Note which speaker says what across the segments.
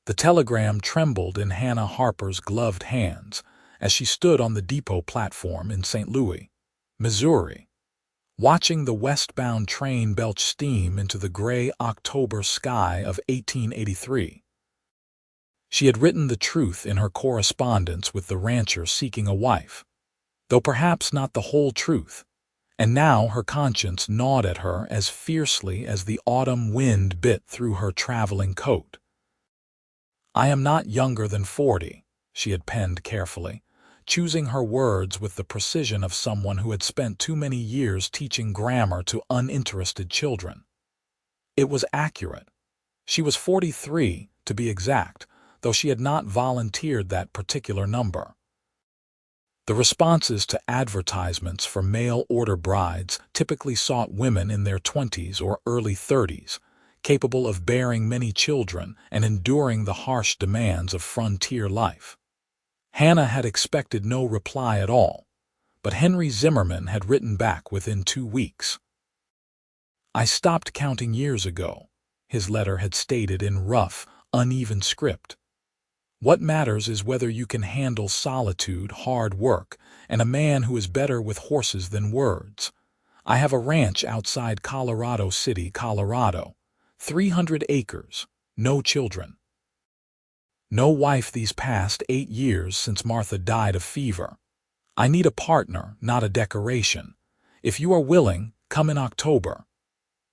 Speaker 1: The telegram trembled in Hannah Harper's gloved hands as she stood on the depot platform in St. Louis, Missouri, watching the westbound train belch steam into the gray October sky of 1883. She had written the truth in her correspondence with the rancher seeking a wife, though perhaps not the whole truth, and now her conscience gnawed at her as fiercely as the autumn wind bit through her traveling coat. "I am not younger than 40, she had penned carefully, choosing her words with the precision of someone who had spent too many years teaching grammar to uninterested children. It was accurate. She was 43, to be exact, though she had not volunteered that particular number. The responses to advertisements for mail-order brides typically sought women in their 20s or early 30s, capable of bearing many children and enduring the harsh demands of frontier life. Hannah had expected no reply at all, but Henry Zimmerman had written back within 2 weeks. "I stopped counting years ago," his letter had stated in rough, uneven script. "What matters is whether you can handle solitude, hard work, and a man who is better with horses than words. I have a ranch outside Colorado City, Colorado, 300 acres, no children. No wife these past 8 years since Martha died of fever. I need a partner, not a decoration. If you are willing, come in October."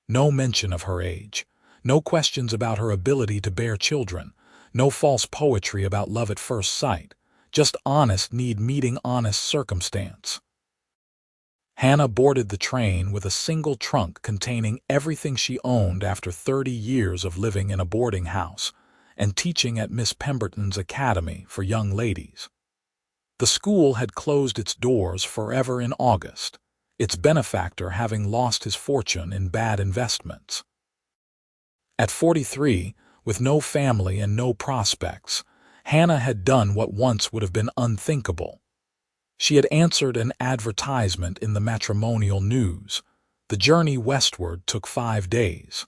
Speaker 1: No mention of her age, no questions about her ability to bear children, no false poetry about love at first sight, just honest need meeting honest circumstance. Hannah boarded the train with a single trunk containing everything she owned after 30 years of living in a boarding house and teaching at Miss Pemberton's Academy for young ladies. The school had closed its doors forever in August, its benefactor having lost his fortune in bad investments. At 43, with no family and no prospects, Hannah had done what once would have been unthinkable. She had answered an advertisement in the matrimonial news. The journey westward took 5 days.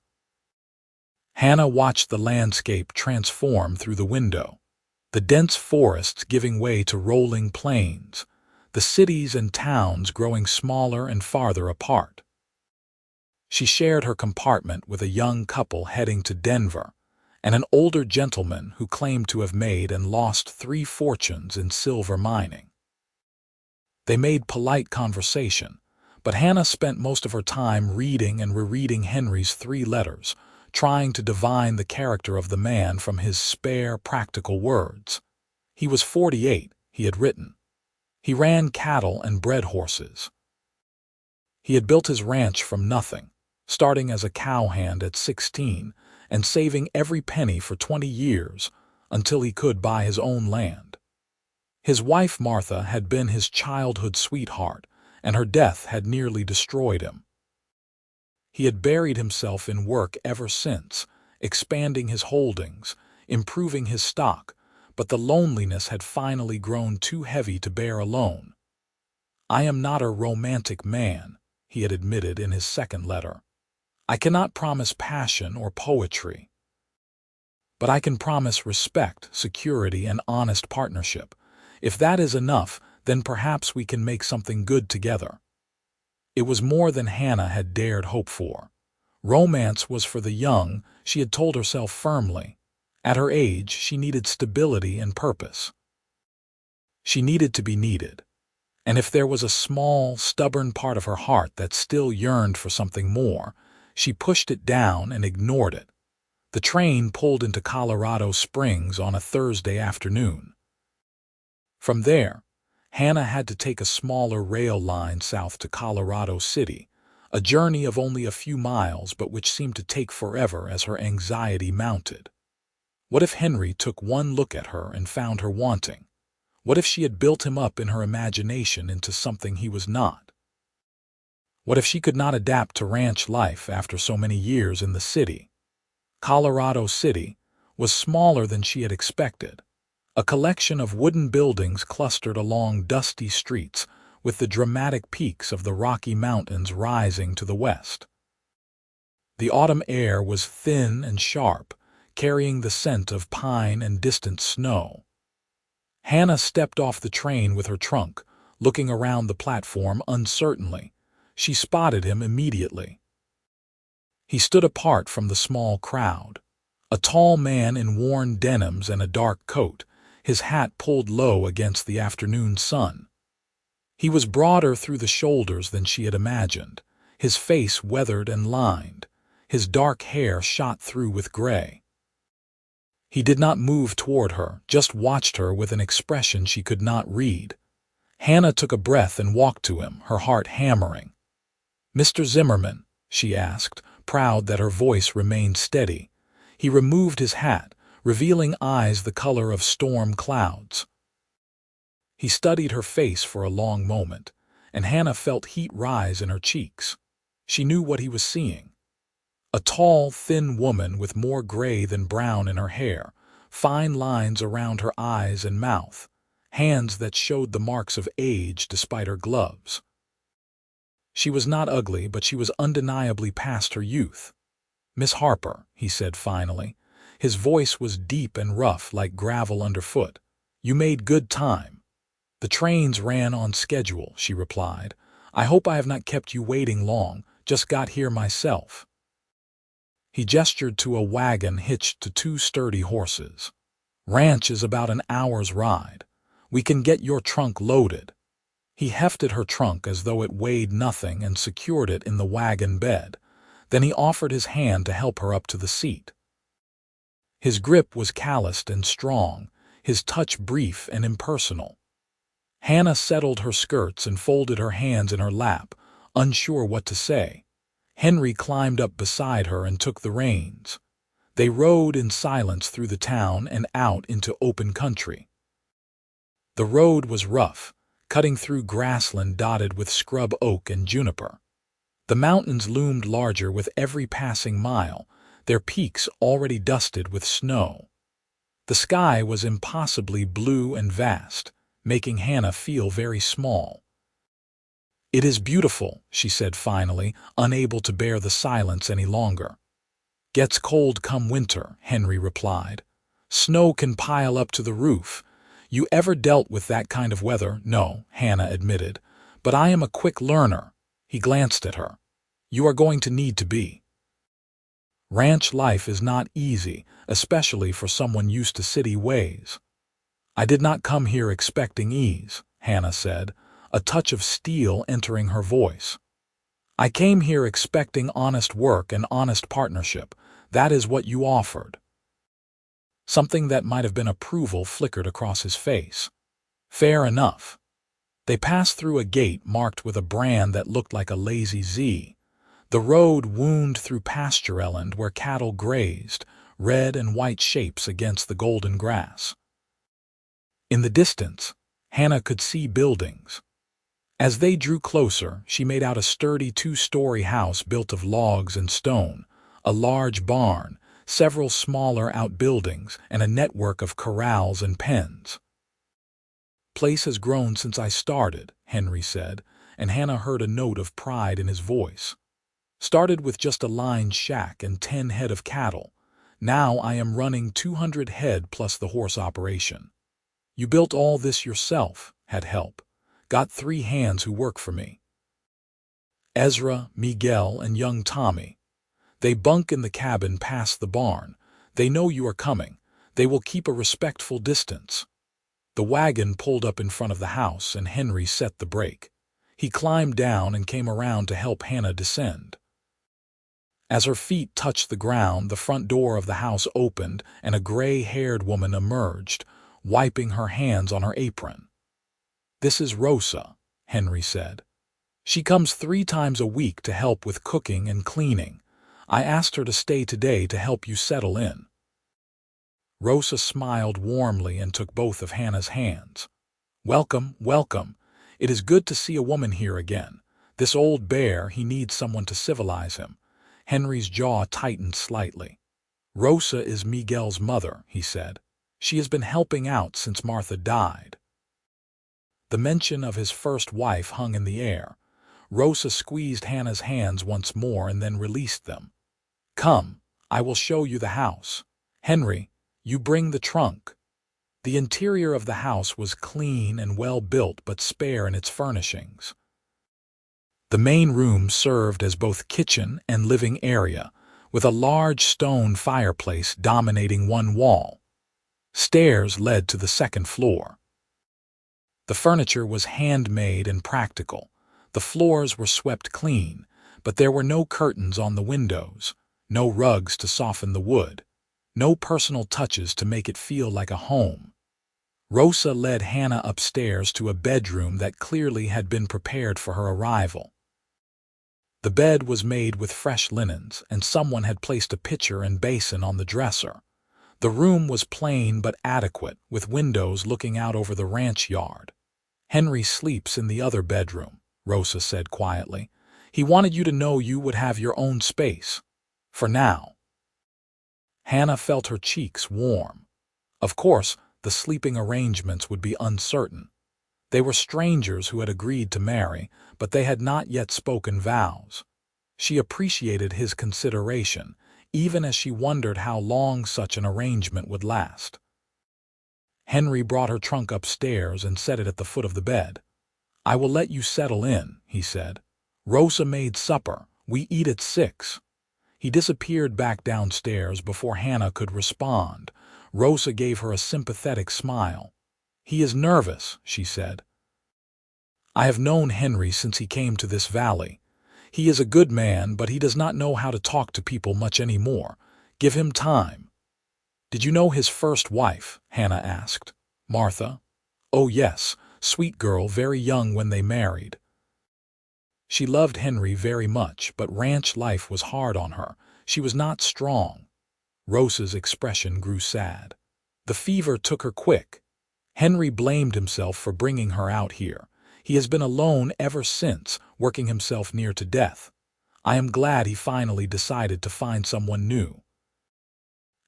Speaker 1: Hannah watched the landscape transform through the window, the dense forests giving way to rolling plains, the cities and towns growing smaller and farther apart. She shared her compartment with a young couple heading to Denver, and an older gentleman who claimed to have made and lost 3 fortunes in silver mining. They made polite conversation, but Hannah spent most of her time reading and rereading Henry's 3 letters, trying to divine the character of the man from his spare, practical words. He was 48, he had written. He ran cattle and bred horses. He had built his ranch from nothing, starting as a cowhand at 16 and saving every penny for 20 years until he could buy his own land. His wife Martha had been his childhood sweetheart, and her death had nearly destroyed him. He had buried himself in work ever since, expanding his holdings, improving his stock, but the loneliness had finally grown too heavy to bear alone. "I am not a romantic man," he had admitted in his second letter. "I cannot promise passion or poetry. But I can promise respect, security, and honest partnership. If that is enough, then perhaps we can make something good together." It was more than Hannah had dared hope for. Romance was for the young, she had told herself firmly. At her age, she needed stability and purpose. She needed to be needed. And if there was a small, stubborn part of her heart that still yearned for something more, she pushed it down and ignored it. The train pulled into Colorado Springs on a Thursday afternoon. From there, Hannah had to take a smaller rail line south to Colorado City, a journey of only a few miles but which seemed to take forever as her anxiety mounted. What if Henry took one look at her and found her wanting? What if she had built him up in her imagination into something he was not? What if she could not adapt to ranch life after so many years in the city? Colorado City was smaller than she had expected. A collection of wooden buildings clustered along dusty streets, with the dramatic peaks of the Rocky Mountains rising to the west. The autumn air was thin and sharp, carrying the scent of pine and distant snow. Hannah stepped off the train with her trunk, looking around the platform uncertainly. She spotted him immediately. He stood apart from the small crowd. A tall man in worn denims and a dark coat, his hat pulled low against the afternoon sun. He was broader through the shoulders than she had imagined, his face weathered and lined, his dark hair shot through with gray. He did not move toward her, just watched her with an expression she could not read. Hannah took a breath and walked to him, her heart hammering. "Mr. Zimmerman," she asked, proud that her voice remained steady. He removed his hat, revealing eyes the color of storm clouds. He studied her face for a long moment, and Hannah felt heat rise in her cheeks. She knew what he was seeing. A tall, thin woman with more gray than brown in her hair, fine lines around her eyes and mouth, hands that showed the marks of age despite her gloves. She was not ugly, but she was undeniably past her youth. "Miss Harper," he said finally. His voice was deep and rough like gravel underfoot. "You made good time." "The trains ran on schedule," she replied. "I hope I have not kept you waiting long, just got here myself." He gestured to a wagon hitched to two sturdy horses. "Ranch is about an hour's ride. We can get your trunk loaded." He hefted her trunk as though it weighed nothing and secured it in the wagon bed. Then he offered his hand to help her up to the seat. His grip was calloused and strong, his touch brief and impersonal. Hannah settled her skirts and folded her hands in her lap, unsure what to say. Henry climbed up beside her and took the reins. They rode in silence through the town and out into open country. The road was rough, cutting through grassland dotted with scrub oak and juniper. The mountains loomed larger with every passing mile, their peaks already dusted with snow. The sky was impossibly blue and vast, making Hannah feel very small. "It is beautiful," she said finally, unable to bear the silence any longer. "Gets cold come winter," Henry replied. "Snow can pile up to the roof. You ever dealt with that kind of weather?" "No," Hannah admitted, "but I am a quick learner." He glanced at her. "You are going to need to be. Ranch life is not easy, especially for someone used to city ways." "I did not come here expecting ease," Hannah said, a touch of steel entering her voice. "I came here expecting honest work and honest partnership. That is what you offered." Something that might have been approval flickered across his face. "Fair enough." They passed through a gate marked with a brand that looked like a lazy Z. The road wound through pastureland where cattle grazed, red and white shapes against the golden grass. In the distance, Hannah could see buildings. As they drew closer, she made out a sturdy two-story house built of logs and stone, a large barn, several smaller outbuildings, and a network of corrals and pens. "Place has grown since I started," Henry said, and Hannah heard a note of pride in his voice. "Started with just a lined shack and 10 head of cattle. Now I am running 200 head plus the horse operation. You built all this yourself, had help. Got 3 hands who work for me. Ezra, Miguel, and young Tommy. They bunk in the cabin past the barn. They know you are coming. They will keep a respectful distance." The wagon pulled up in front of the house and Henry set the brake. He climbed down and came around to help Hannah descend. As her feet touched the ground, the front door of the house opened and a gray-haired woman emerged, wiping her hands on her apron. "This is Rosa," Henry said. "She comes 3 times a week to help with cooking and cleaning. I asked her to stay today to help you settle in." Rosa smiled warmly and took both of Hannah's hands. "Welcome, welcome. It is good to see a woman here again. This old bear, he needs someone to civilize him." Henry's jaw tightened slightly. "Rosa is Miguel's mother," he said. "She has been helping out since Martha died." The mention of his first wife hung in the air. Rosa squeezed Hannah's hands once more and then released them. "Come, I will show you the house." "Henry, you bring the trunk." The interior of the house was clean and well built but spare in its furnishings. The main room served as both kitchen and living area, with a large stone fireplace dominating one wall. Stairs led to the second floor. The furniture was handmade and practical. The floors were swept clean, but there were no curtains on the windows, no rugs to soften the wood, no personal touches to make it feel like a home. Rosa led Hannah upstairs to a bedroom that clearly had been prepared for her arrival. The bed was made with fresh linens, and someone had placed a pitcher and basin on the dresser. The room was plain but adequate, with windows looking out over the ranch yard. "Henry sleeps in the other bedroom," Rosa said quietly. "He wanted you to know you would have your own space. For now." Hannah felt her cheeks warm. Of course, the sleeping arrangements would be uncertain. They were strangers who had agreed to marry, but they had not yet spoken vows. She appreciated his consideration, even as she wondered how long such an arrangement would last. Henry brought her trunk upstairs and set it at the foot of the bed. "I will let you settle in," he said. "Rosa made supper. We eat at 6. He disappeared back downstairs before Hannah could respond. Rosa gave her a sympathetic smile. "He is nervous," she said. "I have known Henry since he came to this valley. He is a good man, but he does not know how to talk to people much anymore. Give him time." "Did you know his first wife?" Hannah asked. "Martha?" "Oh yes, sweet girl, very young when they married." She loved Henry very much, but ranch life was hard on her. She was not strong. Rosa's expression grew sad. "The fever took her quick. Henry blamed himself for bringing her out here. He has been alone ever since, working himself near to death. I am glad he finally decided to find someone new."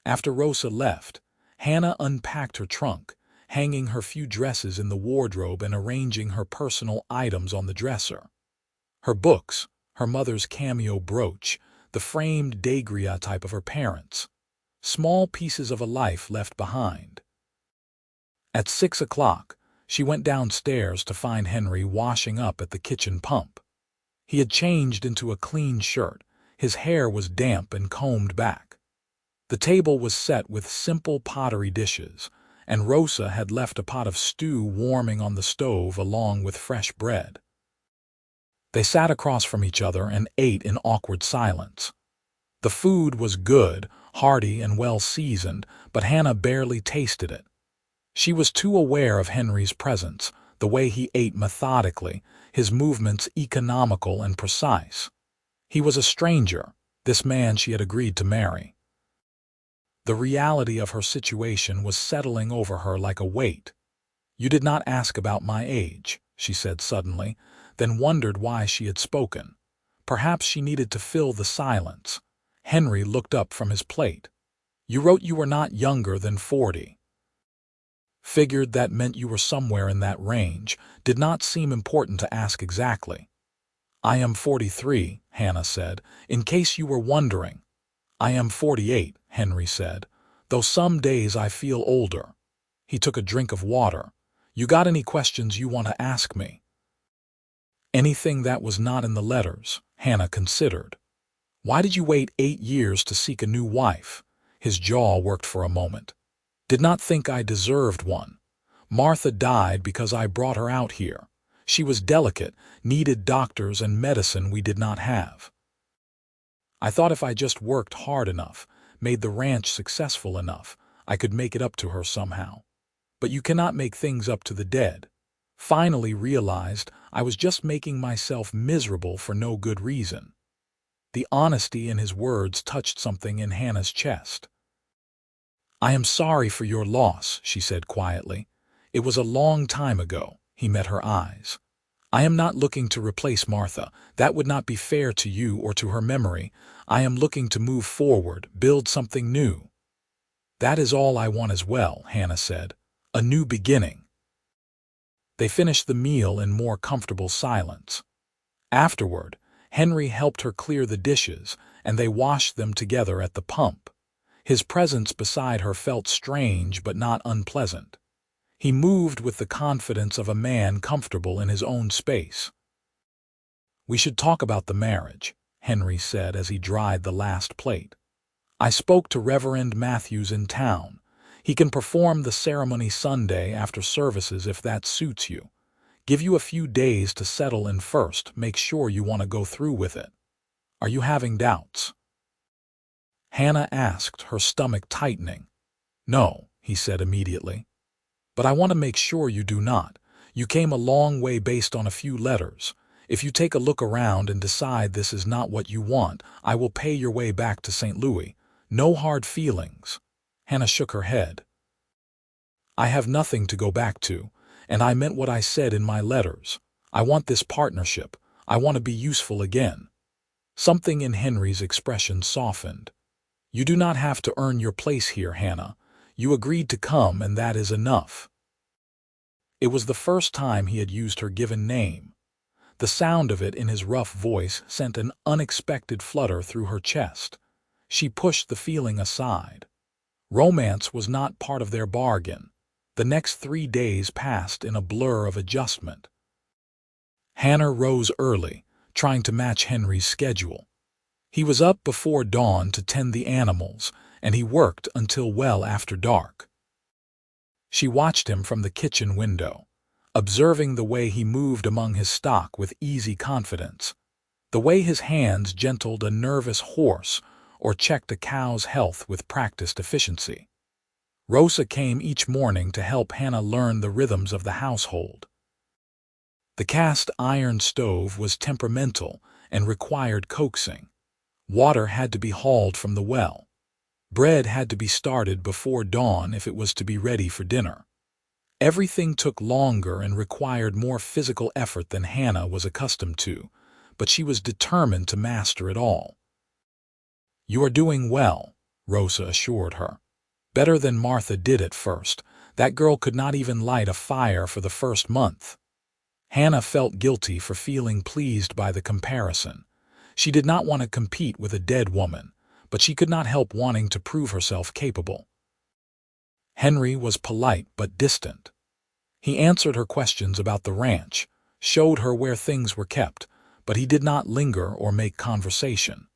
Speaker 1: After Rosa left, Hannah unpacked her trunk, hanging her few dresses in the wardrobe and arranging her personal items on the dresser. Her books, her mother's cameo brooch, the framed daguerreotype of her parents. Small pieces of a life left behind. At 6 o'clock, she went downstairs to find Henry washing up at the kitchen pump. He had changed into a clean shirt. His hair was damp and combed back. The table was set with simple pottery dishes, and Rosa had left a pot of stew warming on the stove along with fresh bread. They sat across from each other and ate in awkward silence. The food was good, hearty, and well seasoned, but Hannah barely tasted it. She was too aware of Henry's presence, the way he ate methodically, his movements economical and precise. He was a stranger, this man she had agreed to marry. The reality of her situation was settling over her like a weight. "You did not ask about my age," she said suddenly, then wondered why she had spoken. Perhaps she needed to fill the silence. Henry looked up from his plate. "You wrote you were not younger than 40. Figured that meant you were somewhere in that range. Did not seem important to ask exactly." "I am 43, Hannah said, "in case you were wondering." "I am 48, Henry said, "though some days I feel older." He took a drink of water. "You got any questions you want to ask me?" "Anything that was not in the letters," Hannah considered. "Why did you wait 8 years to seek a new wife?" His jaw worked for a moment. "Did not think I deserved one. Martha died because I brought her out here. She was delicate, needed doctors and medicine we did not have. I thought if I just worked hard enough, made the ranch successful enough, I could make it up to her somehow. But you cannot make things up to the dead. Finally realized I was just making myself miserable for no good reason." The honesty in his words touched something in Hannah's chest. "I am sorry for your loss," she said quietly. "It was a long time ago." He met her eyes. "I am not looking to replace Martha. That would not be fair to you or to her memory. I am looking to move forward, build something new." "That is all I want as well," Hannah said. "A new beginning." They finished the meal in more comfortable silence. Afterward, Henry helped her clear the dishes, and they washed them together at the pump. His presence beside her felt strange but not unpleasant. He moved with the confidence of a man comfortable in his own space. "We should talk about the marriage," Henry said as he dried the last plate. "I spoke to Reverend Matthews in town. He can perform the ceremony Sunday after services if that suits you. Give you a few days to settle in first, make sure you want to go through with it. Are you having doubts?" Hannah asked, her stomach tightening. "No," he said immediately. "But I want to make sure you do not. You came a long way based on a few letters. If you take a look around and decide this is not what you want, I will pay your way back to St. Louis. No hard feelings." Hannah shook her head. "I have nothing to go back to, and I meant what I said in my letters. I want this partnership. I want to be useful again." Something in Henry's expression softened. "You do not have to earn your place here, Hannah. You agreed to come, and that is enough." It was the first time he had used her given name. The sound of it in his rough voice sent an unexpected flutter through her chest. She pushed the feeling aside. Romance was not part of their bargain. The next 3 days passed in a blur of adjustment. Hannah rose early, trying to match Henry's schedule. He was up before dawn to tend the animals, and he worked until well after dark. She watched him from the kitchen window, observing the way he moved among his stock with easy confidence, the way his hands gentled a nervous horse or checked a cow's health with practiced efficiency. Rosa came each morning to help Hannah learn the rhythms of the household. The cast iron stove was temperamental and required coaxing. Water had to be hauled from the well. Bread had to be started before dawn if it was to be ready for dinner. Everything took longer and required more physical effort than Hannah was accustomed to, but she was determined to master it all. "You are doing well," Rosa assured her. "Better than Martha did at first. That girl could not even light a fire for the first month." Hannah felt guilty for feeling pleased by the comparison. She did not want to compete with a dead woman, but she could not help wanting to prove herself capable. Henry was polite but distant. He answered her questions about the ranch, showed her where things were kept, but he did not linger or make conversation.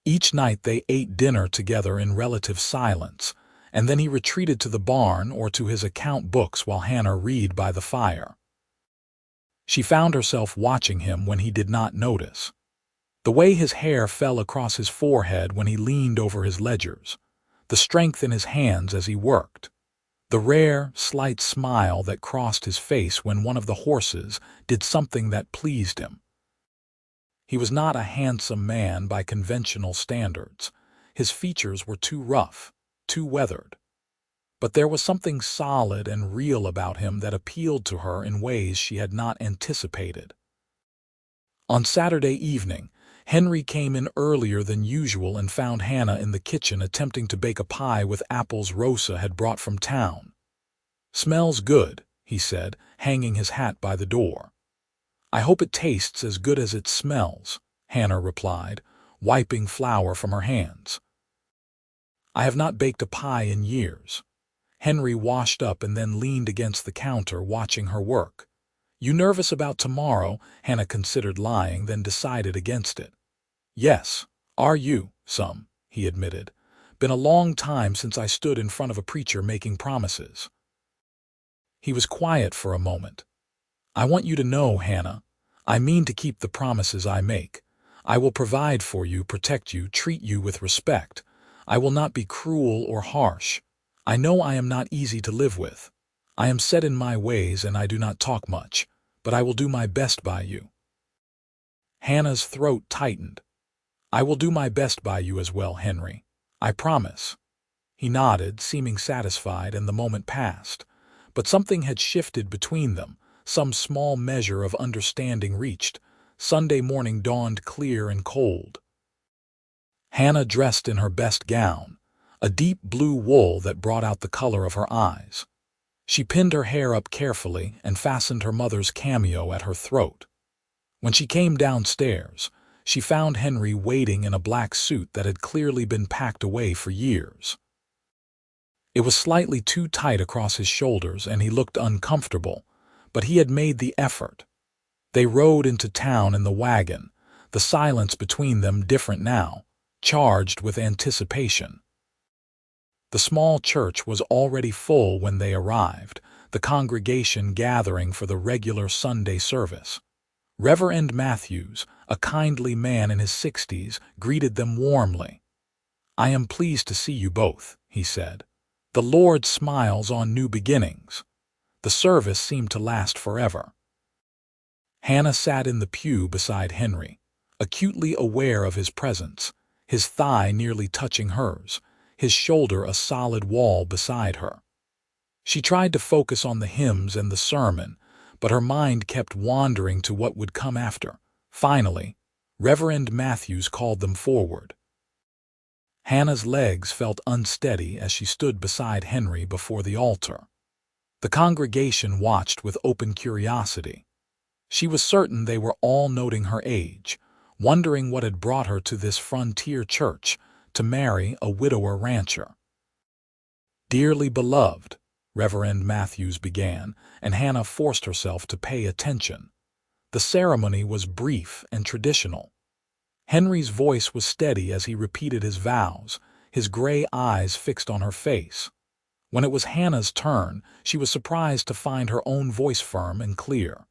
Speaker 1: Each night they ate dinner together in relative silence, and then he retreated to the barn or to his account books while Hannah read by the fire. She found herself watching him when he did not notice. The way his hair fell across his forehead when he leaned over his ledgers, the strength in his hands as he worked, the rare, slight smile that crossed his face when one of the horses did something that pleased him. He was not a handsome man by conventional standards. His features were too rough, too weathered. But there was something solid and real about him that appealed to her in ways she had not anticipated. On Saturday evening, Henry came in earlier than usual and found Hannah in the kitchen attempting to bake a pie with apples Rosa had brought from town. "Smells good," he said, hanging his hat by the door. "I hope it tastes as good as it smells," Hannah replied, wiping flour from her hands. "I have not baked a pie in years." Henry washed up and then leaned against the counter watching her work. "You nervous about tomorrow?" Hannah considered lying, then decided against it. "Yes, are you?" "Some," he admitted. "Been a long time since I stood in front of a preacher making promises." He was quiet for a moment. "I want you to know, Hannah, I mean to keep the promises I make. I will provide for you, protect you, treat you with respect. I will not be cruel or harsh. I know I am not easy to live with. I am set in my ways and I do not talk much, but I will do my best by you." Hannah's throat tightened. "I will do my best by you as well, Henry. I promise." He nodded, seeming satisfied, and the moment passed. But something had shifted between them, some small measure of understanding reached. Sunday morning dawned clear and cold. Hannah dressed in her best gown, a deep blue wool that brought out the color of her eyes. She pinned her hair up carefully and fastened her mother's cameo at her throat. When she came downstairs, she found Henry waiting in a black suit that had clearly been packed away for years. It was slightly too tight across his shoulders and he looked uncomfortable, but he had made the effort. They rode into town in the wagon, the silence between them different now, charged with anticipation. The small church was already full when they arrived, the congregation gathering for the regular Sunday service. Reverend Matthews, a kindly man in his 60s, greeted them warmly. "I am pleased to see you both," he said. "The Lord smiles on new beginnings." The service seemed to last forever. Hannah sat in the pew beside Henry, acutely aware of his presence, his thigh nearly touching hers, his shoulder a solid wall beside her. She tried to focus on the hymns and the sermon, but her mind kept wandering to what would come after. Finally, Reverend Matthews called them forward. Hannah's legs felt unsteady as she stood beside Henry before the altar. The congregation watched with open curiosity. She was certain they were all noting her age, wondering what had brought her to this frontier church, to marry a widower rancher. "Dearly beloved," Reverend Matthews began, and Hannah forced herself to pay attention. The ceremony was brief and traditional. Henry's voice was steady as he repeated his vows, his gray eyes fixed on her face. When it was Hannah's turn, she was surprised to find her own voice firm and clear.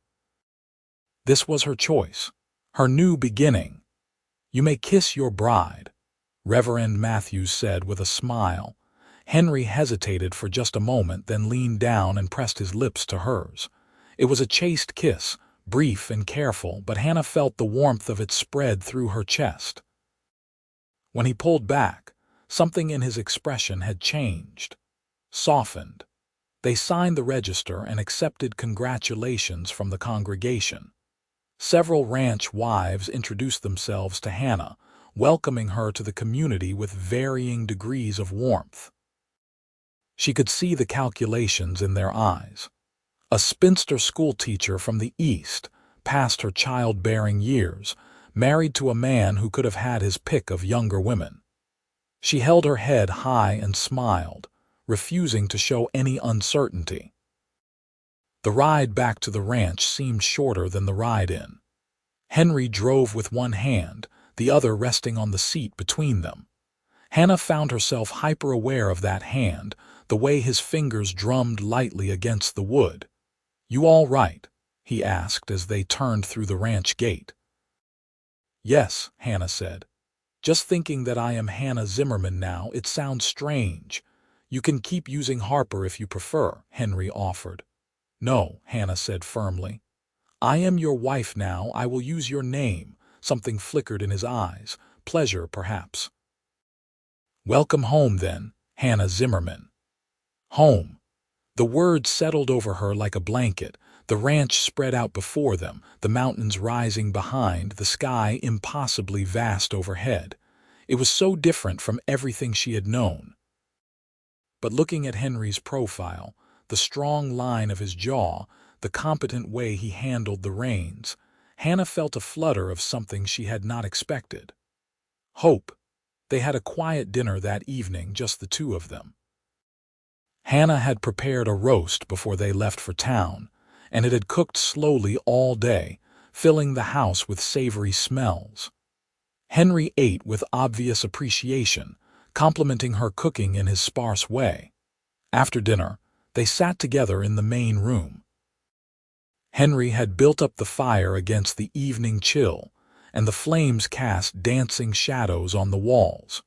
Speaker 1: This was her choice, her new beginning. "You may kiss your bride," Reverend Matthews said with a smile. Henry hesitated for just a moment, then leaned down and pressed his lips to hers. It was a chaste kiss, brief and careful, but Hannah felt the warmth of it spread through her chest. When he pulled back, something in his expression had changed, softened. They signed the register and accepted congratulations from the congregation. Several ranch wives introduced themselves to Hannah, welcoming her to the community with varying degrees of warmth. She could see the calculations in their eyes. A spinster schoolteacher from the East, past her childbearing years, married to a man who could have had his pick of younger women. She held her head high and smiled, refusing to show any uncertainty. The ride back to the ranch seemed shorter than the ride in. Henry drove with one hand, the other resting on the seat between them. Hannah found herself hyper-aware of that hand, the way his fingers drummed lightly against the wood. "You all right?" he asked as they turned through the ranch gate. "Yes," Hannah said. "Just thinking that I am Hannah Zimmerman now, it sounds strange." "You can keep using Harper if you prefer," Henry offered. "No," Hannah said firmly. "I am your wife now. I will use your name." Something flickered in his eyes. "Pleasure, perhaps." "Welcome home, then, Hannah Zimmerman." Home. The word settled over her like a blanket. The ranch spread out before them, the mountains rising behind, the sky impossibly vast overhead. It was so different from everything she had known. But looking at Henry's profile, the strong line of his jaw, the competent way he handled the reins, Hannah felt a flutter of something she had not expected. Hope. They had a quiet dinner that evening, just the two of them. Hannah had prepared a roast before they left for town, and it had cooked slowly all day, filling the house with savory smells. Henry ate with obvious appreciation, complimenting her cooking in his sparse way. After dinner, they sat together in the main room. Henry had built up the fire against the evening chill, and the flames cast dancing shadows on the walls.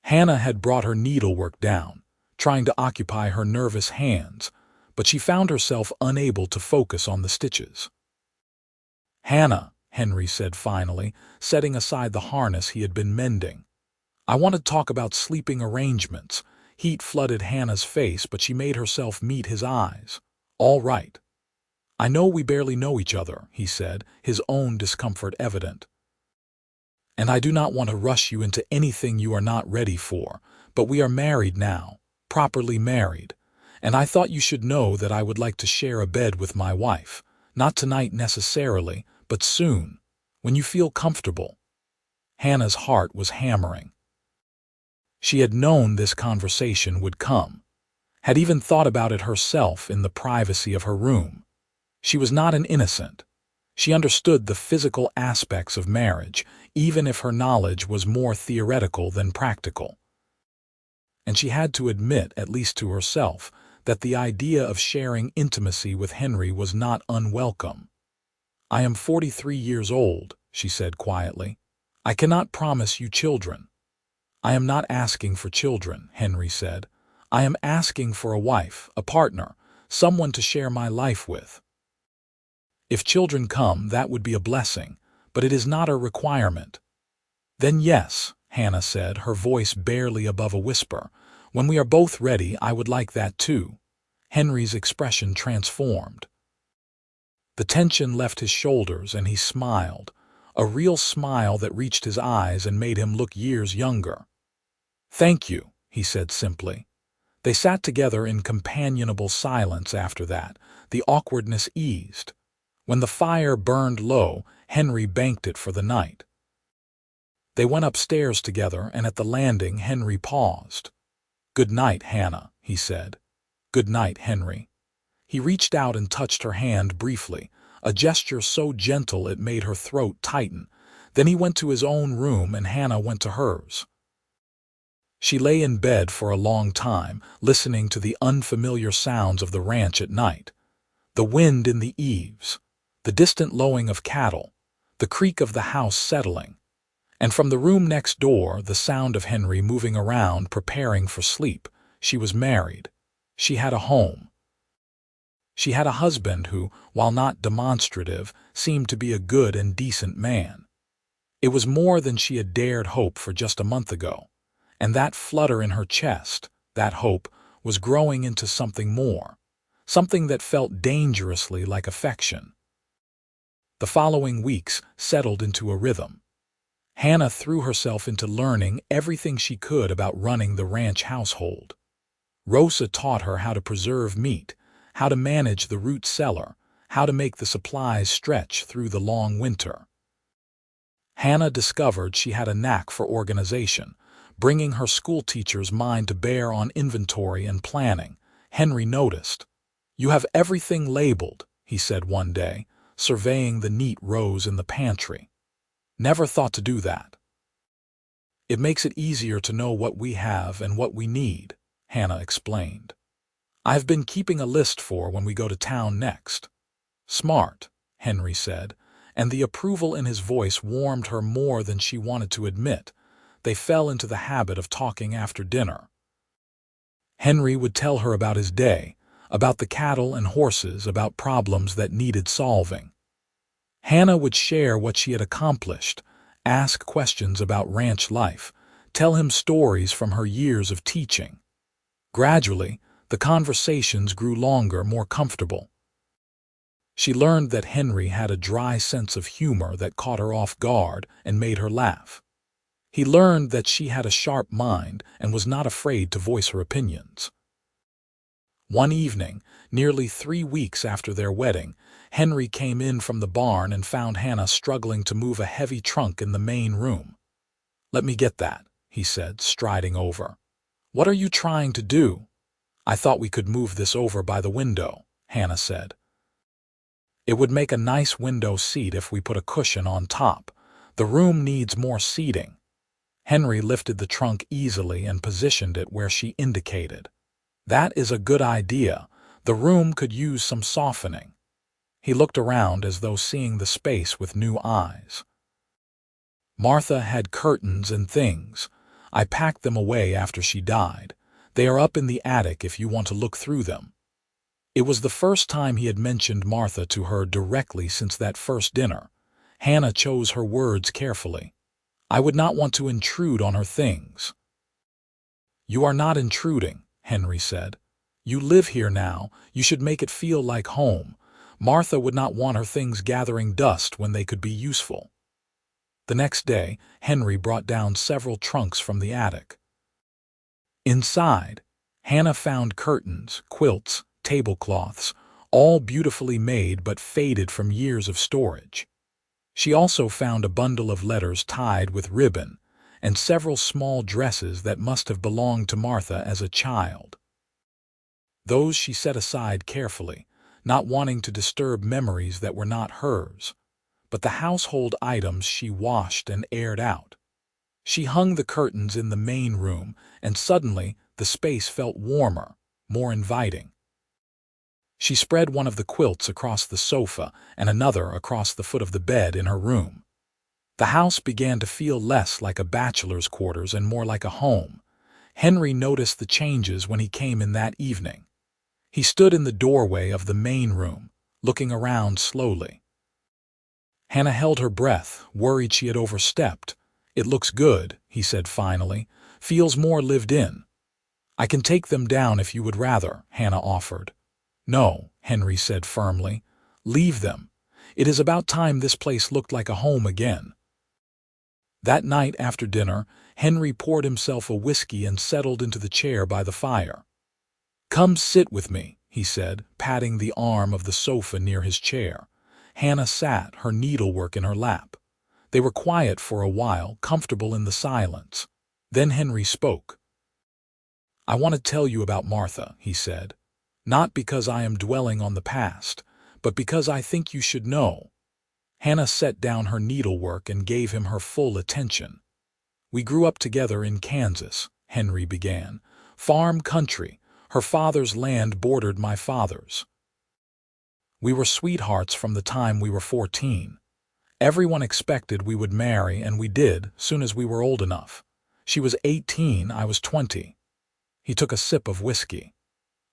Speaker 1: Hannah had brought her needlework down, trying to occupy her nervous hands, but she found herself unable to focus on the stitches. "Hannah," Henry said finally, setting aside the harness he had been mending, "I want to talk about sleeping arrangements." Heat flooded Hannah's face, but she made herself meet his eyes. "All right. I know we barely know each other," he said, his own discomfort evident. "And I do not want to rush you into anything you are not ready for, but we are married now, properly married, and I thought you should know that I would like to share a bed with my wife, not tonight necessarily, but soon, when you feel comfortable." Hannah's heart was hammering. She had known this conversation would come. had even thought about it herself in the privacy of her room. She was not an innocent. She understood the physical aspects of marriage, even if her knowledge was more theoretical than practical. And she had to admit, at least to herself, that the idea of sharing intimacy with Henry was not unwelcome. "I am 43 years old," she said quietly. "I cannot promise you children." "I am not asking for children," Henry said. "I am asking for a wife, a partner, someone to share my life with. If children come, that would be a blessing, but it is not a requirement." "Then yes," Hannah said, her voice barely above a whisper. "When we are both ready, I would like that too." Henry's expression transformed. The tension left his shoulders and he smiled, a real smile that reached his eyes and made him look years younger. "Thank you," he said simply. They sat together in companionable silence after that. The awkwardness eased. When the fire burned low, Henry banked it for the night. They went upstairs together, and at the landing Henry paused. "Good night, Hannah," he said. "Good night, Henry." He reached out and touched her hand briefly, a gesture so gentle it made her throat tighten. Then he went to his own room and Hannah went to hers. She lay in bed for a long time, listening to the unfamiliar sounds of the ranch at night. The wind in the eaves, the distant lowing of cattle, the creak of the house settling, and from the room next door the sound of Henry moving around preparing for sleep. She was married. She had a home. She had a husband who, while not demonstrative, seemed to be a good and decent man. It was more than she had dared hope for just a month ago, and that flutter in her chest, that hope, was growing into something more, something that felt dangerously like affection. The following weeks settled into a rhythm. Hannah threw herself into learning everything she could about running the ranch household. Rosa taught her how to preserve meat, how to manage the root cellar, how to make the supplies stretch through the long winter. Hannah discovered she had a knack for organization, bringing her schoolteacher's mind to bear on inventory and planning. Henry noticed. "You have everything labeled," he said one day, surveying the neat rows in the pantry. "Never thought to do that." "It makes it easier to know what we have and what we need," Hannah explained. "I've been keeping a list for when we go to town next." "Smart," Henry said, and the approval in his voice warmed her more than she wanted to admit. They fell into the habit of talking after dinner. Henry would tell her about his day, about the cattle and horses, about problems that needed solving. Hannah would share what she had accomplished, ask questions about ranch life, tell him stories from her years of teaching. Gradually, the conversations grew longer, more comfortable. She learned that Henry had a dry sense of humor that caught her off guard and made her laugh. He learned that she had a sharp mind and was not afraid to voice her opinions. One evening, nearly 3 weeks after their wedding, Henry came in from the barn and found Hannah struggling to move a heavy trunk in the main room. "Let me get that," he said, striding over. "What are you trying to do?" "I thought we could move this over by the window," Hannah said. "It would make a nice window seat if we put a cushion on top. The room needs more seating." Henry lifted the trunk easily and positioned it where she indicated. "That is a good idea. The room could use some softening." He looked around as though seeing the space with new eyes. "Martha had curtains and things. I packed them away after she died. They are up in the attic if you want to look through them." It was the first time he had mentioned Martha to her directly since that first dinner. Hannah chose her words carefully. "I would not want to intrude on her things." "You are not intruding," Henry said. "You live here now. You should make it feel like home. Martha would not want her things gathering dust when they could be useful." The next day, Henry brought down several trunks from the attic. Inside, Hannah found curtains, quilts, tablecloths, all beautifully made but faded from years of storage. She also found a bundle of letters tied with ribbon and several small dresses that must have belonged to Martha as a child. Those she set aside carefully, not wanting to disturb memories that were not hers, but the household items she washed and aired out. She hung the curtains in the main room, and suddenly the space felt warmer, more inviting. She spread one of the quilts across the sofa and another across the foot of the bed in her room. The house began to feel less like a bachelor's quarters and more like a home. Henry noticed the changes when he came in that evening. He stood in the doorway of the main room, looking around slowly. Hannah held her breath, worried she had overstepped. "It looks good," he said finally. "Feels more lived in." "I can take them down if you would rather," Hannah offered. "No," Henry said firmly. "Leave them. It is about time this place looked like a home again." That night after dinner, Henry poured himself a whiskey and settled into the chair by the fire. "Come sit with me," he said, patting the arm of the sofa near his chair. Hannah sat, her needlework in her lap. They were quiet for a while, comfortable in the silence. Then Henry spoke. "I want to tell you about Martha," he said. "Not because I am dwelling on the past, but because I think you should know." Hannah set down her needlework and gave him her full attention. "We grew up together in Kansas," Henry began. "Farm country. Her father's land bordered my father's. We were sweethearts from the time we were 14. Everyone expected we would marry, and we did, soon as we were old enough. She was 18, I was 20. He took a sip of whiskey.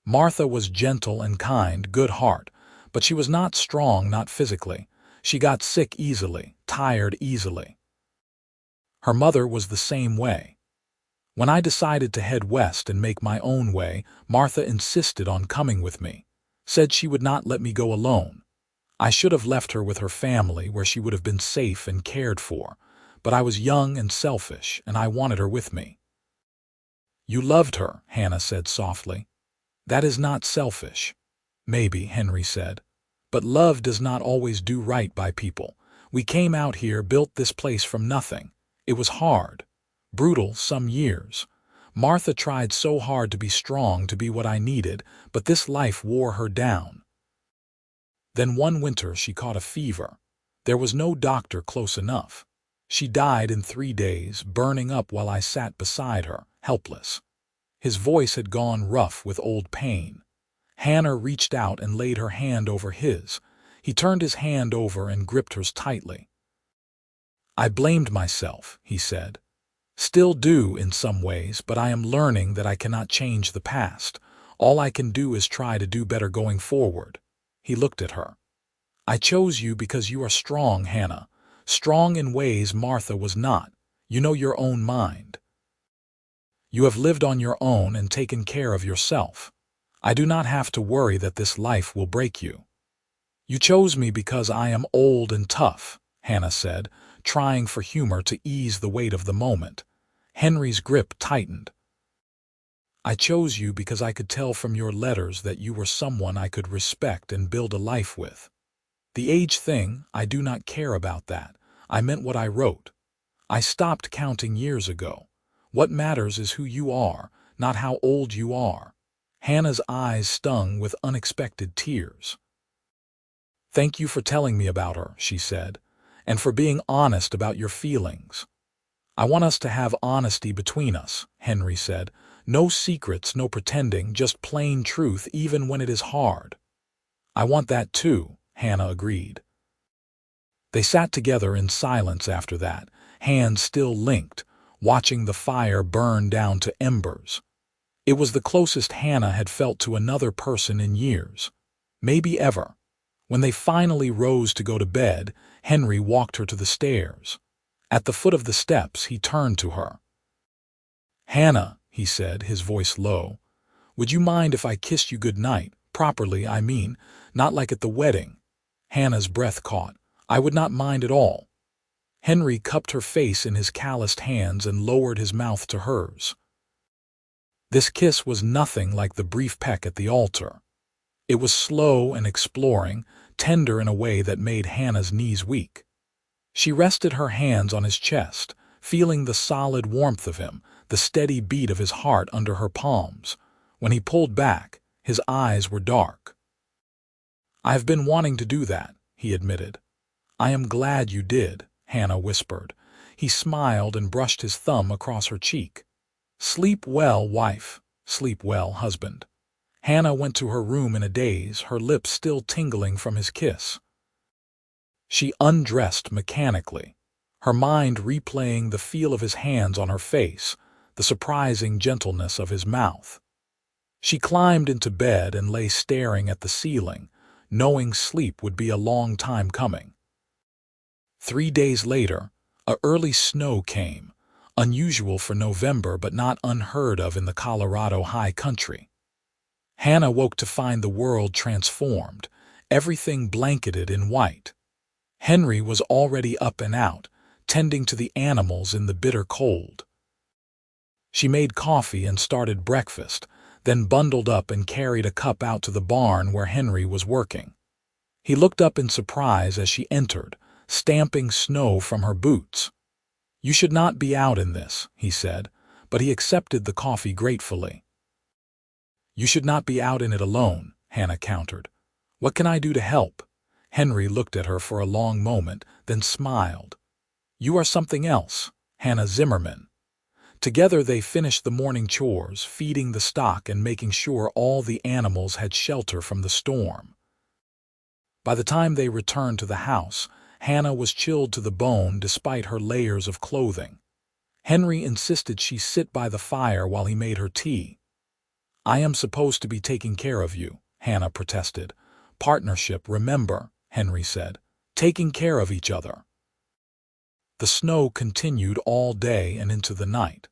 Speaker 1: "Martha was gentle and kind, good heart, but she was not strong, not physically. She got sick easily, tired easily. Her mother was the same way. When I decided to head west and make my own way, Martha insisted on coming with me, said she would not let me go alone. I should have left her with her family where she would have been safe and cared for, but I was young and selfish, and I wanted her with me." "You loved her," Hannah said softly. "That is not selfish." "Maybe," Henry said. "But love does not always do right by people. We came out here, built this place from nothing. It was hard, brutal some years. Martha tried so hard to be strong, to be what I needed, but this life wore her down. Then one winter she caught a fever. There was no doctor close enough. She died in 3 days, burning up while I sat beside her, helpless." His voice had gone rough with old pain. Hannah reached out and laid her hand over his. He turned his hand over and gripped hers tightly. "I blamed myself," he said. "Still do in some ways, but I am learning that I cannot change the past. All I can do is try to do better going forward." He looked at her. "I chose you because you are strong, Hannah. Strong in ways Martha was not. You know your own mind. You have lived on your own and taken care of yourself. I do not have to worry that this life will break you." "You chose me because I am old and tough," Hannah said, trying for humor to ease the weight of the moment. Henry's grip tightened. "I chose you because I could tell from your letters that you were someone I could respect and build a life with. The age thing, I do not care about that. I meant what I wrote. I stopped counting years ago. What matters is who you are, not how old you are." Hannah's eyes stung with unexpected tears. "Thank you for telling me about her," she said, "and for being honest about your feelings." "I want us to have honesty between us," Henry said. "No secrets, no pretending, just plain truth even when it is hard." "I want that too," Hannah agreed. They sat together in silence after that, hands still linked, watching the fire burn down to embers. It was the closest Hannah had felt to another person in years, maybe ever. When they finally rose to go to bed, Henry walked her to the stairs. At the foot of the steps, he turned to her. "Hannah," he said, his voice low, "would you mind if I kissed you good night? Properly, I mean, not like at the wedding." Hannah's breath caught. "I would not mind at all." Henry cupped her face in his calloused hands and lowered his mouth to hers. This kiss was nothing like the brief peck at the altar. It was slow and exploring, tender in a way that made Hannah's knees weak. She rested her hands on his chest, feeling the solid warmth of him, the steady beat of his heart under her palms. When he pulled back, His eyes were dark. "I've been wanting to do that," he admitted. "I am glad you did," Hannah whispered. He smiled and brushed his thumb across her cheek. "Sleep well, wife. Sleep well, husband." Hannah went to her room in a daze, her lips still tingling from his kiss. She undressed mechanically, her mind replaying the feel of his hands on her face, the surprising gentleness of his mouth. She climbed into bed and lay staring at the ceiling, knowing sleep would be a long time coming. 3 days later, a early snow came, unusual for November but not unheard of in the Colorado high country. Hannah woke to find the world transformed, everything blanketed in white. Henry was already up and out, tending to the animals in the bitter cold. She made coffee and started breakfast, then bundled up and carried a cup out to the barn where Henry was working. He looked up in surprise as she entered, stamping snow from her boots. "You should not be out in this," he said, but he accepted the coffee gratefully. "You should not be out in it alone," Hannah countered. "What can I do to help?" Henry looked at her for a long moment, then smiled. "You are something else, Hannah Zimmerman." Together they finished the morning chores, feeding the stock and making sure all the animals had shelter from the storm. By the time they returned to the house, Hannah was chilled to the bone despite her layers of clothing. Henry insisted she sit by the fire while he made her tea. "I am supposed to be taking care of you," Hannah protested. "Partnership, remember," Henry said. "Taking care of each other." The snow continued all day and into the night.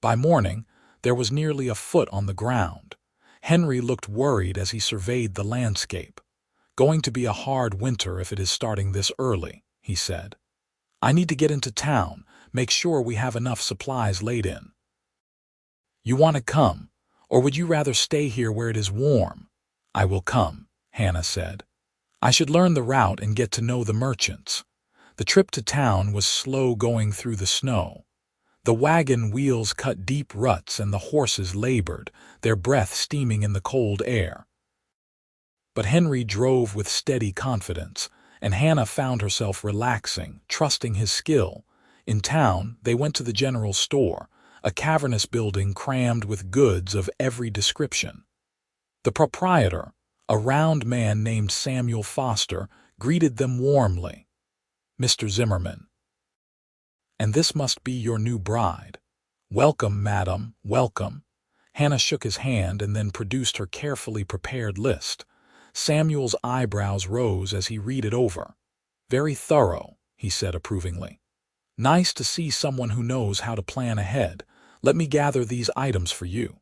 Speaker 1: By morning, there was nearly a foot on the ground. Henry looked worried as he surveyed the landscape. "Going to be a hard winter if it is starting this early," he said. "I need to get into town, make sure we have enough supplies laid in." "You want to come, or would you rather stay here where it is warm?" "I will come," Hannah said. "I should learn the route and get to know the merchants." The trip to town was slow going through the snow. The wagon wheels cut deep ruts and the horses labored, their breath steaming in the cold air. But Henry drove with steady confidence, and Hannah found herself relaxing, trusting his skill. In town, they went to the general store, a cavernous building crammed with goods of every description. The proprietor, a round man named Samuel Foster, greeted them warmly. "Mr. Zimmerman. And this must be your new bride." "Welcome, madam, welcome." Hannah shook his hand and then produced her carefully prepared list. Samuel's eyebrows rose as he read it over. "Very thorough," he said approvingly. "Nice to see someone who knows how to plan ahead. Let me gather these items for you."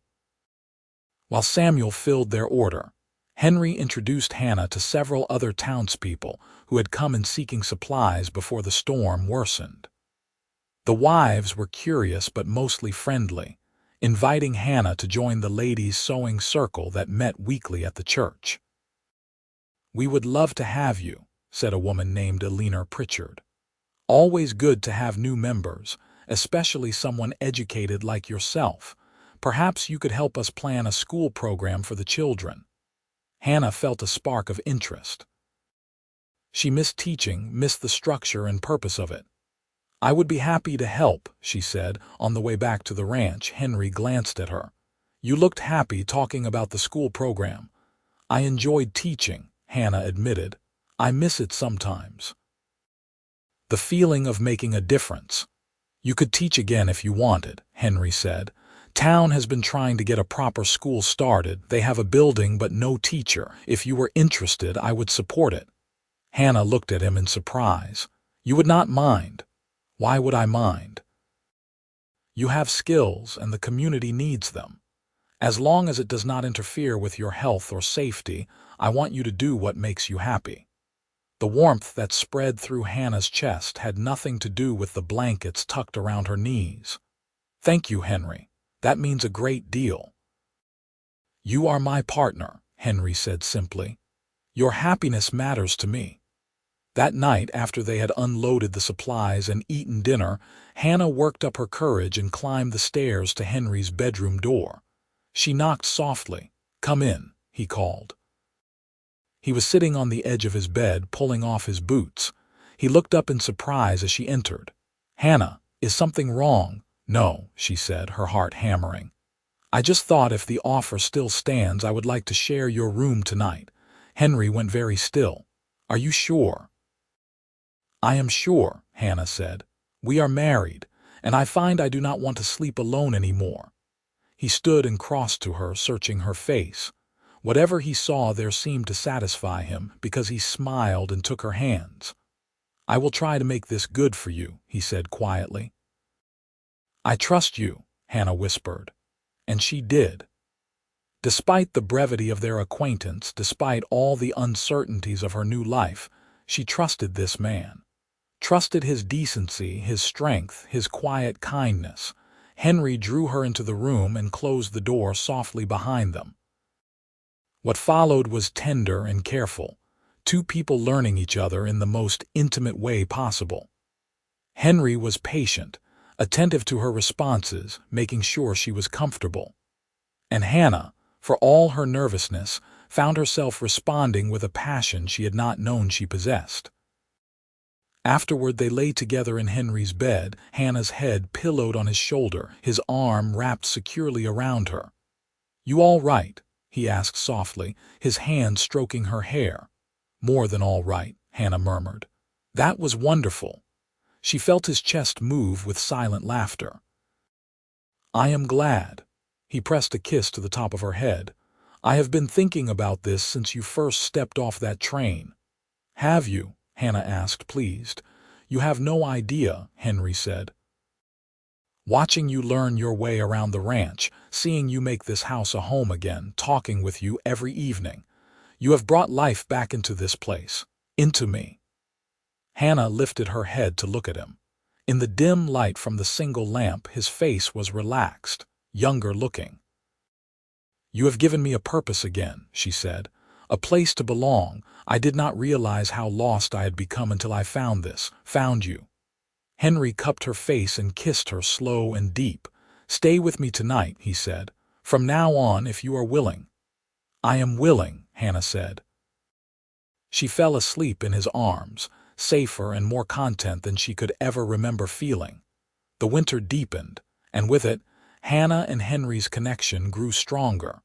Speaker 1: While Samuel filled their order, Henry introduced Hannah to several other townspeople who had come in seeking supplies before the storm worsened. The wives were curious but mostly friendly, inviting Hannah to join the ladies' sewing circle that met weekly at the church. "We would love to have you," said a woman named Eleanor Pritchard. "Always good to have new members, especially someone educated like yourself. Perhaps you could help us plan a school program for the children." Hannah felt a spark of interest. She missed teaching, missed the structure and purpose of it. "I would be happy to help," she said. On the way back to the ranch, Henry glanced at her. "You looked happy talking about the school program." "I enjoyed teaching," Hannah admitted. "I miss it sometimes. The feeling of making a difference." "You could teach again if you wanted," Henry said. "Town has been trying to get a proper school started. They have a building but no teacher. If you were interested, I would support it." Hannah looked at him in surprise. "You would not mind?" "Why would I mind? You have skills and the community needs them. As long as it does not interfere with your health or safety, I want you to do what makes you happy." The warmth that spread through Hannah's chest had nothing to do with the blankets tucked around her knees. "Thank you, Henry. That means a great deal." "You are my partner," Henry said simply. "Your happiness matters to me." That night, after they had unloaded the supplies and eaten dinner, Hannah worked up her courage and climbed the stairs to Henry's bedroom door. She knocked softly. "Come in," he called. He was sitting on the edge of his bed, pulling off his boots. He looked up in surprise as she entered. "Hannah, is something wrong?" "No," she said, her heart hammering. "I just thought if the offer still stands, I would like to share your room tonight." Henry went very still. "Are you sure?" "I am sure," Hannah said. "We are married, and I find I do not want to sleep alone anymore." He stood and crossed to her, searching her face. Whatever he saw there seemed to satisfy him, because he smiled and took her hands. "I will try to make this good for you," he said quietly. "I trust you," Hannah whispered. And she did. Despite the brevity of their acquaintance, despite all the uncertainties of her new life, she trusted this man. Trusted his decency, his strength, his quiet kindness. Henry drew her into the room and closed the door softly behind them. What followed was tender and careful, two people learning each other in the most intimate way possible. Henry was patient, attentive to her responses, making sure she was comfortable. And Hannah, for all her nervousness, found herself responding with a passion she had not known she possessed. Afterward, they lay together in Henry's bed, Hannah's head pillowed on his shoulder, his arm wrapped securely around her. "You all right?" he asked softly, his hand stroking her hair. "More than all right," Hannah murmured. "That was wonderful." She felt his chest move with silent laughter. "I am glad." He pressed a kiss to the top of her head. "I have been thinking about this since you first stepped off that train." "Have you?" Hannah asked, pleased. "You have no idea," Henry said. "Watching you learn your way around the ranch, seeing you make this house a home again, talking with you every evening. You have brought life back into this place, into me." Hannah lifted her head to look at him. In the dim light from the single lamp, his face was relaxed, younger looking. "You have given me a purpose again," she said. "A place to belong. I did not realize how lost I had become until I found you." Henry cupped her face and kissed her slow and deep. "Stay with me tonight," he said. "From now on, if you are willing." "I am willing," Hannah said. She fell asleep in his arms, safer and more content than she could ever remember feeling. The winter deepened, and with it, Hannah and Henry's connection grew stronger.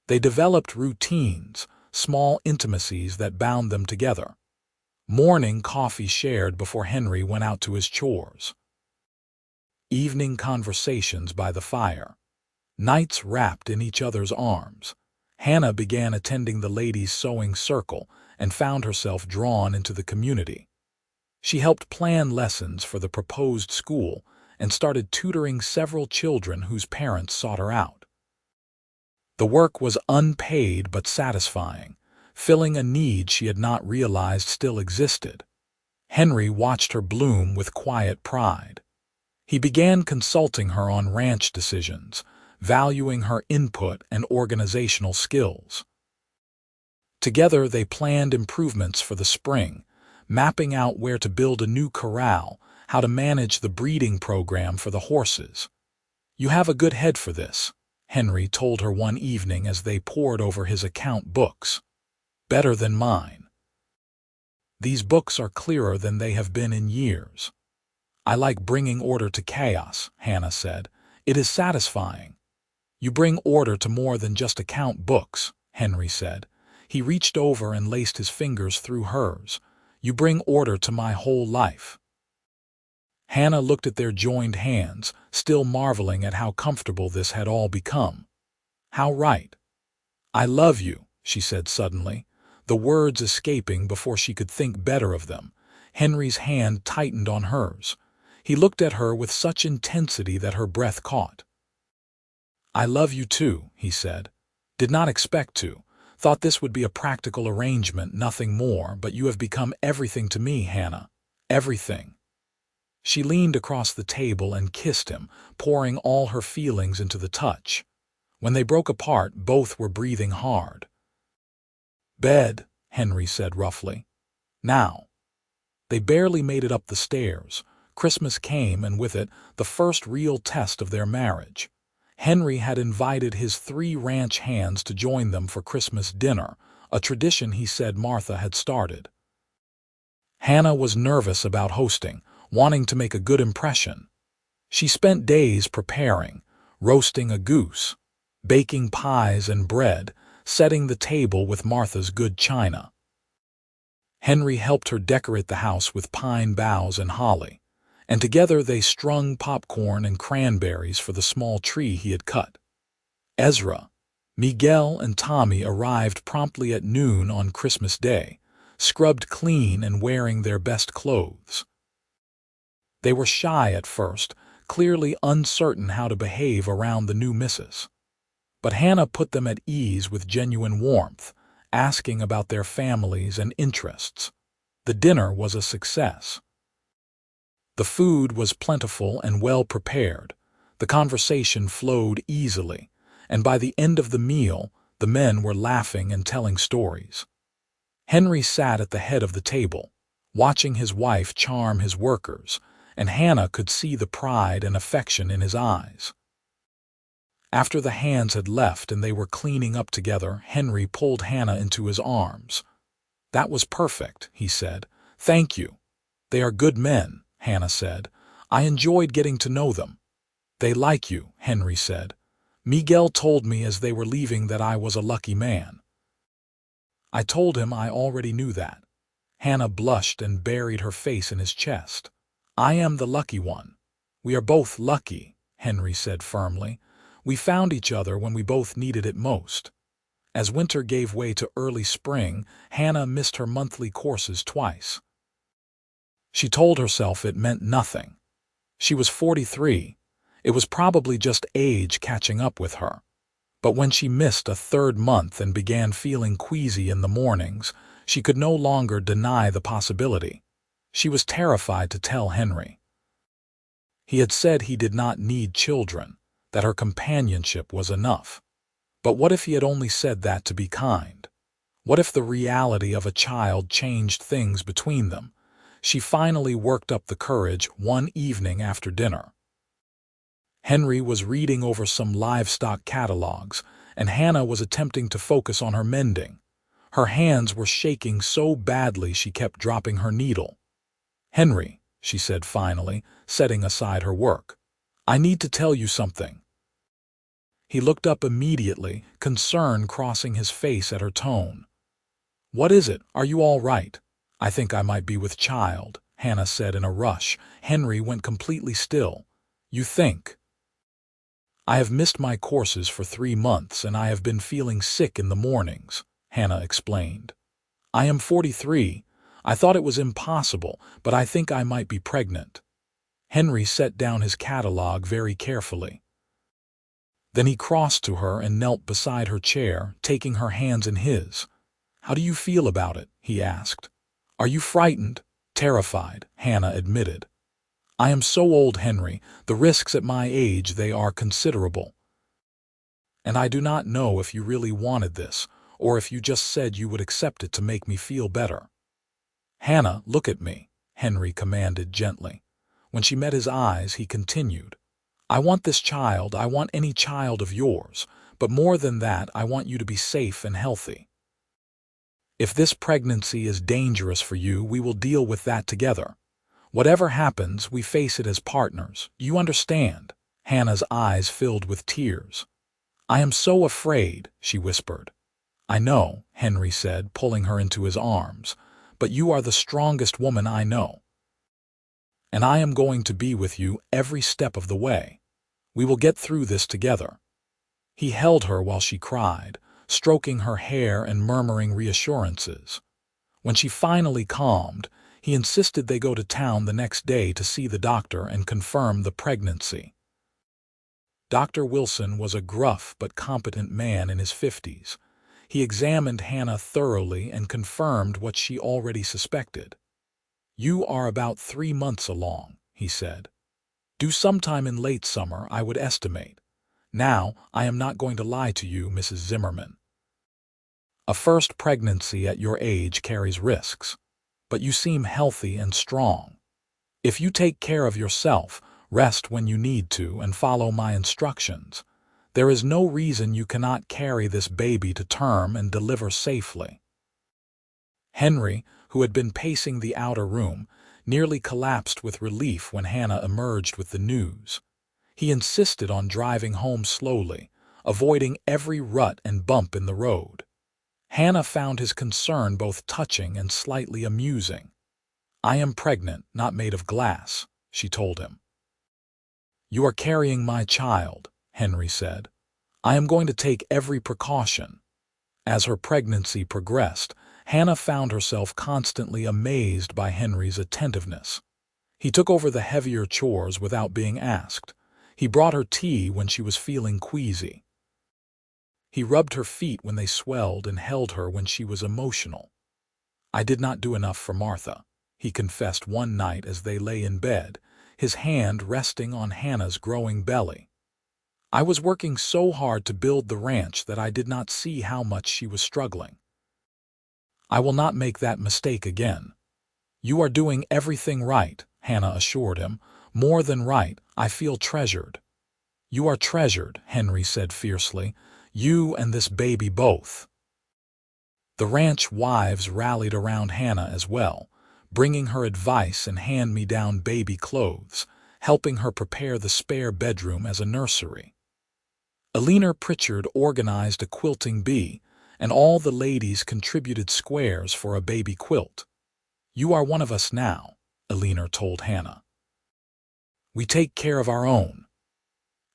Speaker 1: They developed routines, small intimacies that bound them together. Morning coffee shared before Henry went out to his chores. Evening conversations by the fire. Nights wrapped in each other's arms. Hannah began attending the ladies' sewing circle and found herself drawn into the community. She helped plan lessons for the proposed school and started tutoring several children whose parents sought her out. The work was unpaid but satisfying, filling a need she had not realized still existed. Henry watched her bloom with quiet pride. He began consulting her on ranch decisions, valuing her input and organizational skills. Together they planned improvements for the spring, mapping out where to build a new corral, how to manage the breeding program for the horses. "You have a good head for this," Henry told her one evening as they pored over his account books. "Better than mine. These books are clearer than they have been in years." "I like bringing order to chaos," Hannah said. "It is satisfying." "You bring order to more than just account books," Henry said. He reached over and laced his fingers through hers. "You bring order to my whole life." Hannah looked at their joined hands, still marveling at how comfortable this had all become. How right. "I love you," she said suddenly, the words escaping before she could think better of them. Henry's hand tightened on hers. He looked at her with such intensity that her breath caught. "I love you too," he said. "Did not expect to. Thought this would be a practical arrangement, nothing more, but you have become everything to me, Hannah. Everything." She leaned across the table and kissed him, pouring all her feelings into the touch. When they broke apart, both were breathing hard. "Bed," Henry said roughly. "Now." They barely made it up the stairs. Christmas came, and with it, the first real test of their marriage. Henry had invited his 3 ranch hands to join them for Christmas dinner, a tradition he said Martha had started. Hannah was nervous about hosting, wanting to make a good impression. She spent days preparing, roasting a goose, baking pies and bread, setting the table with Martha's good china. Henry helped her decorate the house with pine boughs and holly, and together they strung popcorn and cranberries for the small tree he had cut. Ezra, Miguel, and Tommy arrived promptly at noon on Christmas Day, scrubbed clean and wearing their best clothes. They were shy at first, clearly uncertain how to behave around the new missus. But Hannah put them at ease with genuine warmth, asking about their families and interests. The dinner was a success. The food was plentiful and well prepared. The conversation flowed easily, and by the end of the meal, the men were laughing and telling stories. Henry sat at the head of the table, watching his wife charm his workers, and Hannah could see the pride and affection in his eyes. After the hands had left and they were cleaning up together, Henry pulled Hannah into his arms. "That was perfect," he said. "Thank you." "They are good men," Hannah said. "I enjoyed getting to know them." "They like you," Henry said. "Miguel told me as they were leaving that I was a lucky man." "I told him I already knew that." Hannah blushed and buried her face in his chest. "I am the lucky one." "We are both lucky," Henry said firmly. "We found each other when we both needed it most." As winter gave way to early spring, Hannah missed her monthly courses twice. She told herself it meant nothing. She was 43. It was probably just age catching up with her. But when she missed a 3rd month and began feeling queasy in the mornings, she could no longer deny the possibility. She was terrified to tell Henry. He had said he did not need children, that her companionship was enough. But what if he had only said that to be kind? What if the reality of a child changed things between them? She finally worked up the courage one evening after dinner. Henry was reading over some livestock catalogs, and Hannah was attempting to focus on her mending. Her hands were shaking so badly she kept dropping her needle. "Henry," she said finally, setting aside her work, "I need to tell you something." He looked up immediately, concern crossing his face at her tone. "What is it? Are you all right?" "I think I might be with child," Hannah said in a rush. Henry went completely still. "You think?" "I have missed my courses for 3 months and I have been feeling sick in the mornings," Hannah explained. "I am 43. I thought it was impossible, but I think I might be pregnant." Henry set down his catalog very carefully. Then he crossed to her and knelt beside her chair, taking her hands in his. "How do you feel about it?" he asked. "Are you frightened?" "Terrified," Hannah admitted. "I am so old, Henry. The risks at my age, they are considerable. And I do not know if you really wanted this, or if you just said you would accept it to make me feel better." "Hannah, look at me," Henry commanded gently. When she met his eyes, he continued. "I want this child, I want any child of yours, but more than that, I want you to be safe and healthy. If this pregnancy is dangerous for you, we will deal with that together. Whatever happens, we face it as partners. You understand?" Hannah's eyes filled with tears. "I am so afraid," she whispered. "I know," Henry said, pulling her into his arms, "but you are the strongest woman I know. And I am going to be with you every step of the way. We will get through this together." He held her while she cried, stroking her hair and murmuring reassurances. When she finally calmed, he insisted they go to town the next day to see the doctor and confirm the pregnancy. Dr. Wilson was a gruff but competent man in his 50s. He examined Hannah thoroughly and confirmed what she already suspected. "You are about 3 months along," he said. "Due sometime in late summer, I would estimate. Now, I am not going to lie to you, Mrs. Zimmerman. A first pregnancy at your age carries risks, but you seem healthy and strong. If you take care of yourself, rest when you need to, and follow my instructions, There is no reason you cannot carry this baby to term and deliver safely." Henry, who had been pacing the outer room, nearly collapsed with relief when Hannah emerged with the news. He insisted on driving home slowly, avoiding every rut and bump in the road. Hannah found his concern both touching and slightly amusing. "I am pregnant, not made of glass," she told him. "You are carrying my child," Henry said. "I am going to take every precaution." As her pregnancy progressed, Hannah found herself constantly amazed by Henry's attentiveness. He took over the heavier chores without being asked. He brought her tea when she was feeling queasy. He rubbed her feet when they swelled and held her when she was emotional. "I did not do enough for Martha," he confessed one night as they lay in bed, his hand resting on Hannah's growing belly. "I was working so hard to build the ranch that I did not see how much she was struggling. I will not make that mistake again." "You are doing everything right," Hannah assured him. "More than right, I feel treasured." "You are treasured," Henry said fiercely. "You and this baby both." The ranch wives rallied around Hannah as well, bringing her advice and hand-me-down baby clothes, helping her prepare the spare bedroom as a nursery. Eleanor Pritchard organized a quilting bee, and all the ladies contributed squares for a baby quilt. "You are one of us now," Eleanor told Hannah. "We take care of our own."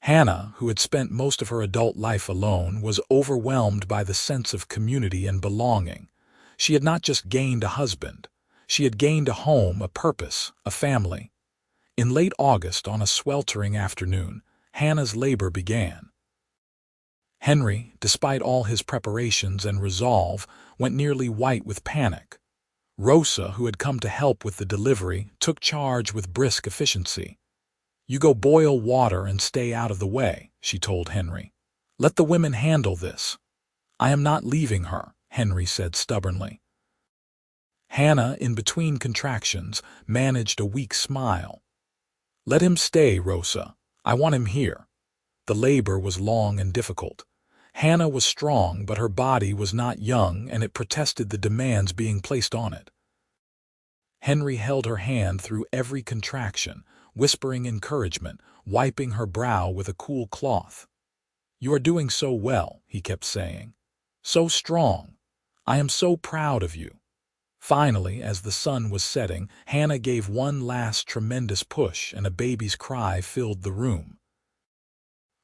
Speaker 1: Hannah, who had spent most of her adult life alone, was overwhelmed by the sense of community and belonging. She had not just gained a husband. She had gained a home, a purpose, a family. In late August, on a sweltering afternoon, Hannah's labor began. Henry, despite all his preparations and resolve, went nearly white with panic. Rosa, who had come to help with the delivery, took charge with brisk efficiency. "You go boil water and stay out of the way," she told Henry. "Let the women handle this." "I am not leaving her," Henry said stubbornly. Hannah, in between contractions, managed a weak smile. "Let him stay, Rosa. I want him here." The labor was long and difficult. Hannah was strong, but her body was not young, and it protested the demands being placed on it. Henry held her hand through every contraction, whispering encouragement, wiping her brow with a cool cloth. "You are doing so well," he kept saying. "So strong. I am so proud of you." Finally, as the sun was setting, Hannah gave one last tremendous push, and a baby's cry filled the room.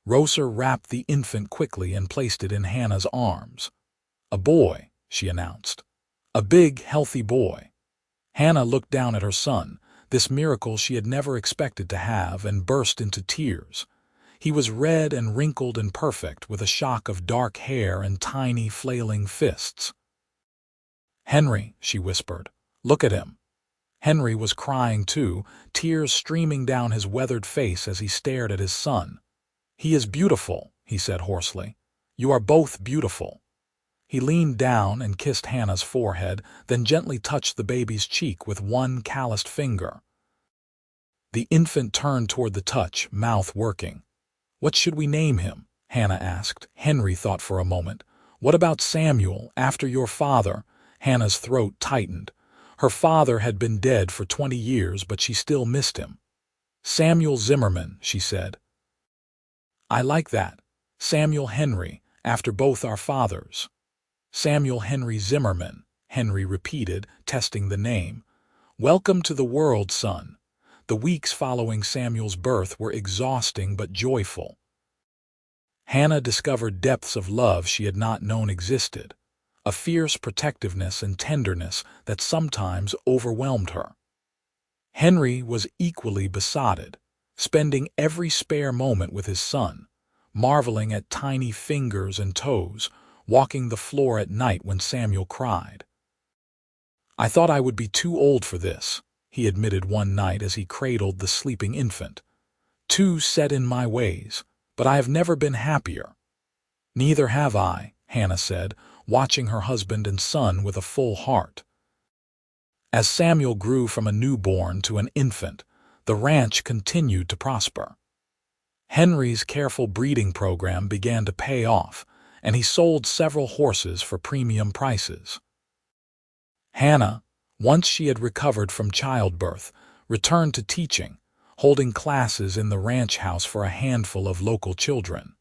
Speaker 1: Rosa wrapped the infant quickly and placed it in Hannah's arms. "A boy," she announced. "A big, healthy boy." Hannah looked down at her son, this miracle she had never expected to have, and burst into tears. He was red and wrinkled and perfect, with a shock of dark hair and tiny, flailing fists. "Henry," she whispered, "look at him." Henry was crying too, tears streaming down his weathered face as he stared at his son. "He is beautiful," he said hoarsely. "You are both beautiful." He leaned down and kissed Hannah's forehead, then gently touched the baby's cheek with one calloused finger. The infant turned toward the touch, mouth working. "What should we name him?" Hannah asked. Henry thought for a moment. "What about Samuel, after your father?" Hannah's throat tightened. Her father had been dead for 20 years, but she still missed him. "Samuel Zimmerman," she said. "I like that. Samuel Henry, after both our fathers." "Samuel Henry Zimmerman," Henry repeated, testing the name. "Welcome to the world, son." The weeks following Samuel's birth were exhausting but joyful. Hannah discovered depths of love she had not known existed, a fierce protectiveness and tenderness that sometimes overwhelmed her. Henry was equally besotted, spending every spare moment with his son, marveling at tiny fingers and toes, walking the floor at night when Samuel cried. "I thought I would be too old for this," he admitted one night as he cradled the sleeping infant. "Too set in my ways, but I have never been happier." "Neither have I," Hannah said, watching her husband and son with a full heart. As Samuel grew from a newborn to an infant, the ranch continued to prosper. Henry's careful breeding program began to pay off, and he sold several horses for premium prices. Hannah, once she had recovered from childbirth, returned to teaching, holding classes in the ranch house for a handful of local children.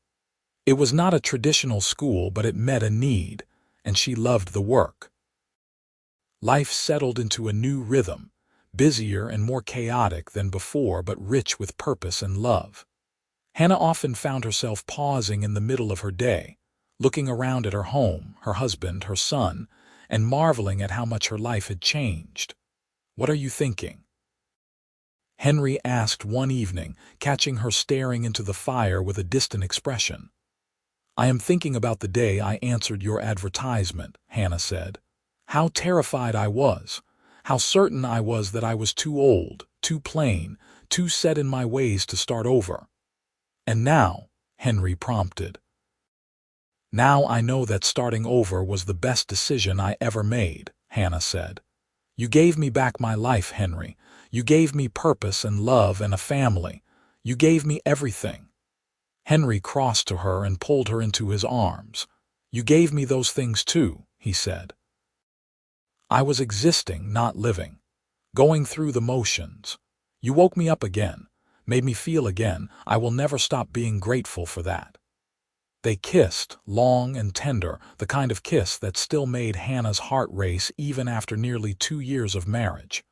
Speaker 1: It was not a traditional school, but it met a need, and she loved the work. Life settled into a new rhythm, busier and more chaotic than before, but rich with purpose and love. Hannah often found herself pausing in the middle of her day, looking around at her home, her husband, her son, and marveling at how much her life had changed. "What are you thinking?" Henry asked one evening, catching her staring into the fire with a distant expression. "I am thinking about the day I answered your advertisement," Hannah said. "How terrified I was, how certain I was that I was too old, too plain, too set in my ways to start over." "And now," Henry prompted. "Now I know that starting over was the best decision I ever made," Hannah said. "You gave me back my life, Henry. You gave me purpose and love and a family. You gave me everything." Henry crossed to her and pulled her into his arms. "You gave me those things too," he said. "I was existing, not living, going through the motions. You woke me up again, made me feel again. I will never stop being grateful for that." They kissed, long and tender, the kind of kiss that still made Hannah's heart race even after nearly 2 years of marriage.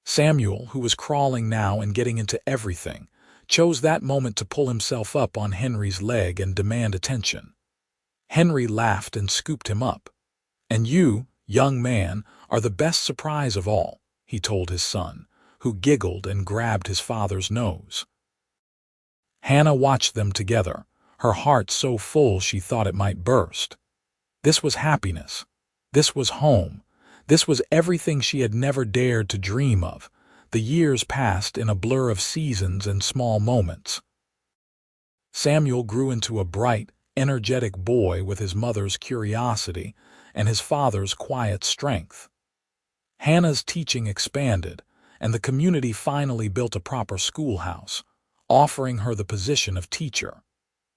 Speaker 1: Samuel, who was crawling now and getting into everything, chose that moment to pull himself up on Henry's leg and demand attention. Henry laughed and scooped him up. "And you, young man, are the best surprise of all," he told his son, who giggled and grabbed his father's nose. Hannah watched them together, her heart so full she thought it might burst. This was happiness. This was home. This was everything she had never dared to dream of. The years passed in a blur of seasons and small moments. Samuel grew into a bright, energetic boy with his mother's curiosity and his father's quiet strength. Hannah's teaching expanded, and the community finally built a proper schoolhouse, offering her the position of teacher.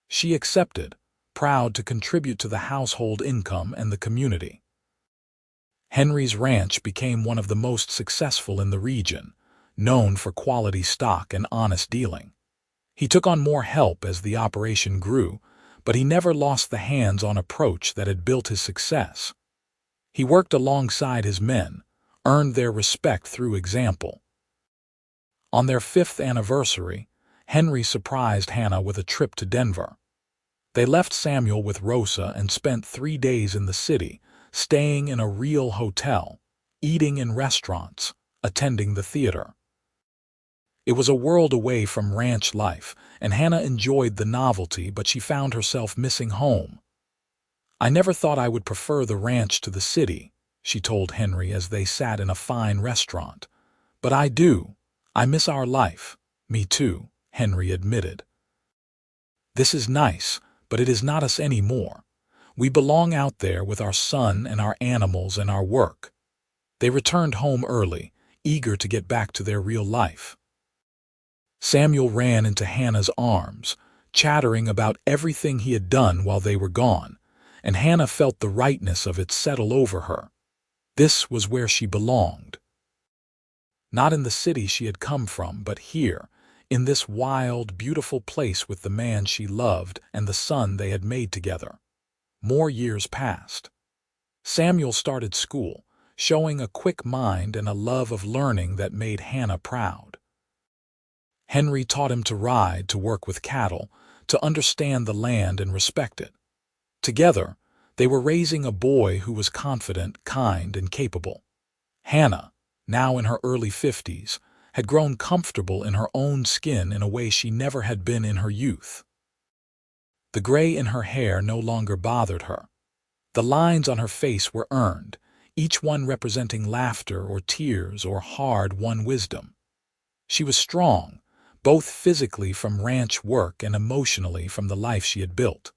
Speaker 1: She accepted, proud to contribute to the household income and the community. Henry's ranch became one of the most successful in the region, known for quality stock and honest dealing. He took on more help as the operation grew, but he never lost the hands-on approach that had built his success. He worked alongside his men, earned their respect through example. On their 5th anniversary, Henry surprised Hannah with a trip to Denver. They left Samuel with Rosa and spent 3 days in the city, staying in a real hotel, eating in restaurants, attending the theater. It was a world away from ranch life, and Hannah enjoyed the novelty, but she found herself missing home. "I never thought I would prefer the ranch to the city," she told Henry as they sat in a fine restaurant. "But I do. I miss our life." "Me too," Henry admitted. "This is nice, but it is not us anymore. We belong out there with our son and our animals and our work." They returned home early, eager to get back to their real life. Samuel ran into Hannah's arms, chattering about everything he had done while they were gone, and Hannah felt the rightness of it settle over her. This was where she belonged. Not in the city she had come from, but here, in this wild, beautiful place with the man she loved and the son they had made together. More years passed. Samuel started school, showing a quick mind and a love of learning that made Hannah proud. Henry taught him to ride, to work with cattle, to understand the land and respect it. Together, they were raising a boy who was confident, kind, and capable. Hannah, now in her early 50s, had grown comfortable in her own skin in a way she never had been in her youth. The gray in her hair no longer bothered her. The lines on her face were earned, each one representing laughter or tears or hard-won wisdom. She was strong, both physically from ranch work and emotionally from the life she had built.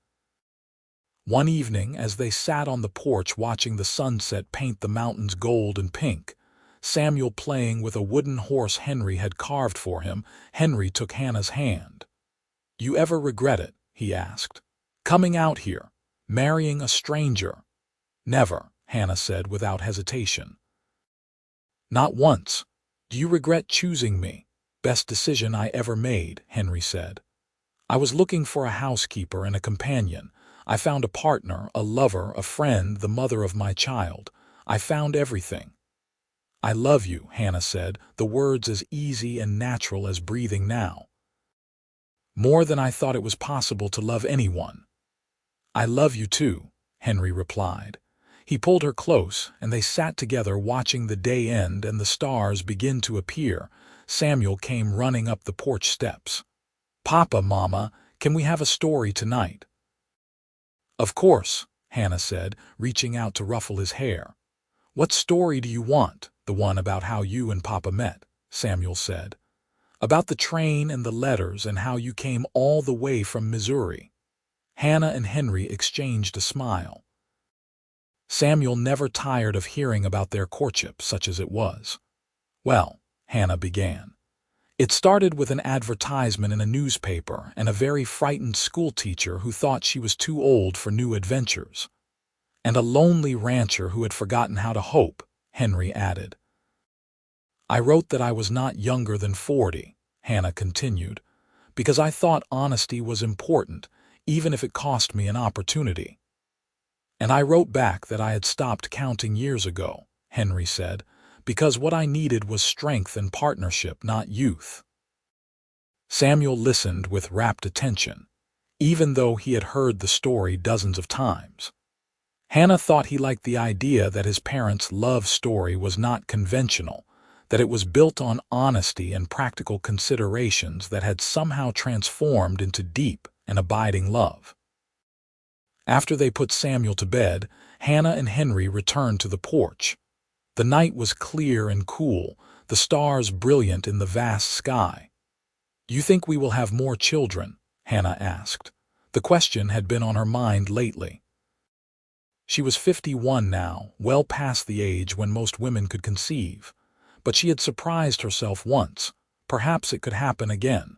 Speaker 1: One evening, as they sat on the porch watching the sunset paint the mountains gold and pink, Samuel playing with a wooden horse Henry had carved for him, Henry took Hannah's hand. You ever regret it? He asked. Coming out here, marrying a stranger? Never, Hannah said without hesitation. Not once. Do you regret choosing me? Best decision I ever made, Henry said. I was looking for a housekeeper and a companion. I found a partner, a lover, a friend, the mother of my child. I found everything. I love you, Hannah said, the words as easy and natural as breathing now. More than I thought it was possible to love anyone. I love you too, Henry replied. He pulled her close, and they sat together watching the day end and the stars begin to appear. Samuel came running up the porch steps. Papa, Mama, can we have a story tonight? Of course, Hannah said, reaching out to ruffle his hair. What story do you want? The one about how you and Papa met, Samuel said. About the train and the letters and how you came all the way from Missouri. Hannah and Henry exchanged a smile. Samuel never tired of hearing about their courtship, such as it was. Well, Hannah began. It started with an advertisement in a newspaper and a very frightened schoolteacher who thought she was too old for new adventures. And a lonely rancher who had forgotten how to hope, Henry added. I wrote that I was not younger than 40, Hannah continued, because I thought honesty was important, even if it cost me an opportunity. And I wrote back that I had stopped counting years ago, Henry said, because what I needed was strength and partnership, not youth. Samuel listened with rapt attention, even though he had heard the story dozens of times. Hannah thought he liked the idea that his parents' love story was not conventional, that it was built on honesty and practical considerations that had somehow transformed into deep and abiding love. After they put Samuel to bed, Hannah and Henry returned to the porch. The night was clear and cool, the stars brilliant in the vast sky. "Do you think we will have more children?" Hannah asked. The question had been on her mind lately. She was 51 now, well past the age when most women could conceive. But she had surprised herself once. Perhaps it could happen again.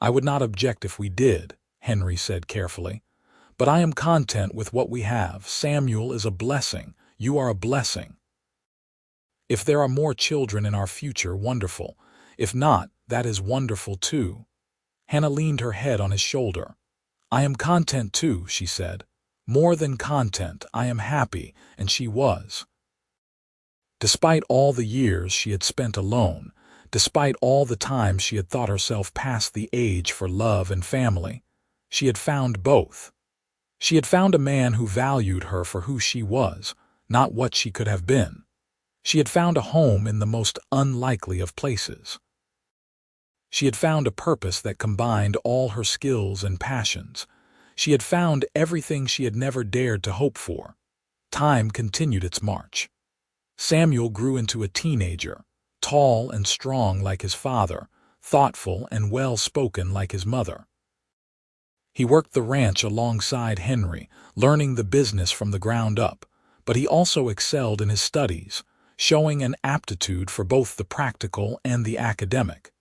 Speaker 1: "I would not object if we did," Henry said carefully. "But I am content with what we have. Samuel is a blessing. You are a blessing. If there are more children in our future, wonderful. If not, that is wonderful too." Hannah leaned her head on his shoulder. "I am content too," she said. "More than content, I am happy," and she was. Despite all the years she had spent alone, despite all the times she had thought herself past the age for love and family, she had found both. She had found a man who valued her for who she was, not what she could have been. She had found a home in the most unlikely of places. She had found a purpose that combined all her skills and passions. She had found everything she had never dared to hope for. Time continued its march. Samuel grew into a teenager, tall and strong like his father, thoughtful and well-spoken like his mother. He worked the ranch alongside Henry, learning the business from the ground up, but he also excelled in his studies, showing an aptitude for both the practical and the academic.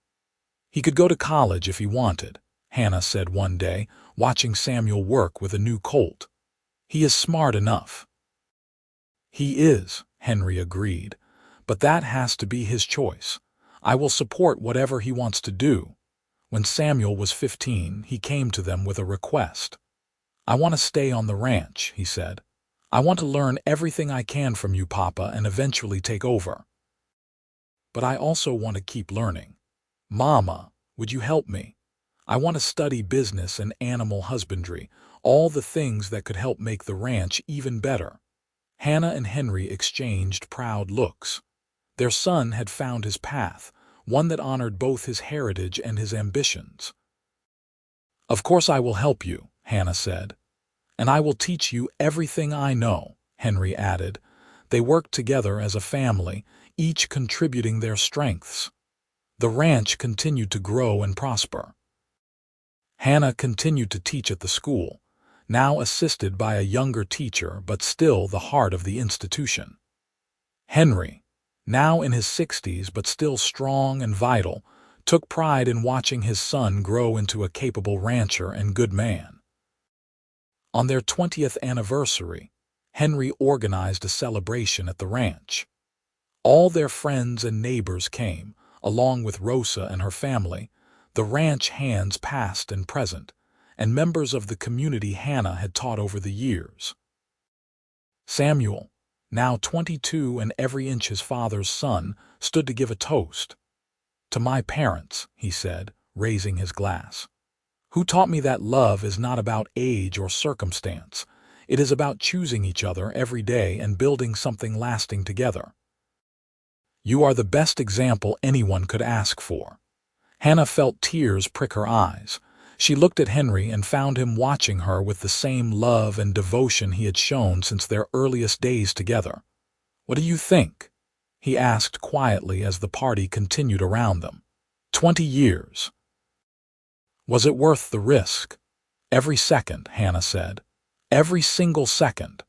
Speaker 1: He could go to college if he wanted, Hannah said one day, watching Samuel work with a new colt. "He is smart enough." "He is," Henry agreed, "but that has to be his choice. I will support whatever he wants to do." When Samuel was 15, he came to them with a request. "I want to stay on the ranch," he said. "I want to learn everything I can from you, Papa, and eventually take over. But I also want to keep learning. Mama, would you help me? I want to study business and animal husbandry, all the things that could help make the ranch even better." Hannah and Henry exchanged proud looks. Their son had found his path, one that honored both his heritage and his ambitions. "Of course I will help you," Hannah said. "And I will teach you everything I know," Henry added. They worked together as a family, each contributing their strengths. The ranch continued to grow and prosper. Hannah continued to teach at the school, now assisted by a younger teacher but still the heart of the institution. Henry, now in his 60s but still strong and vital, took pride in watching his son grow into a capable rancher and good man. On their 20th anniversary, Henry organized a celebration at the ranch. All their friends and neighbors came, along with Rosa and her family, the ranch hands past and present, and members of the community Hannah had taught over the years. Samuel, now 22 and every inch his father's son, stood to give a toast. "To my parents," he said, raising his glass, "who taught me that love is not about age or circumstance. It is about choosing each other every day and building something lasting together. You are the best example anyone could ask for." Hannah felt tears prick her eyes. She looked at Henry and found him watching her with the same love and devotion he had shown since their earliest days together. "What do you think?" he asked quietly as the party continued around them. 20 years. "Was it worth the risk?" "Every second," Hannah said. "Every single second."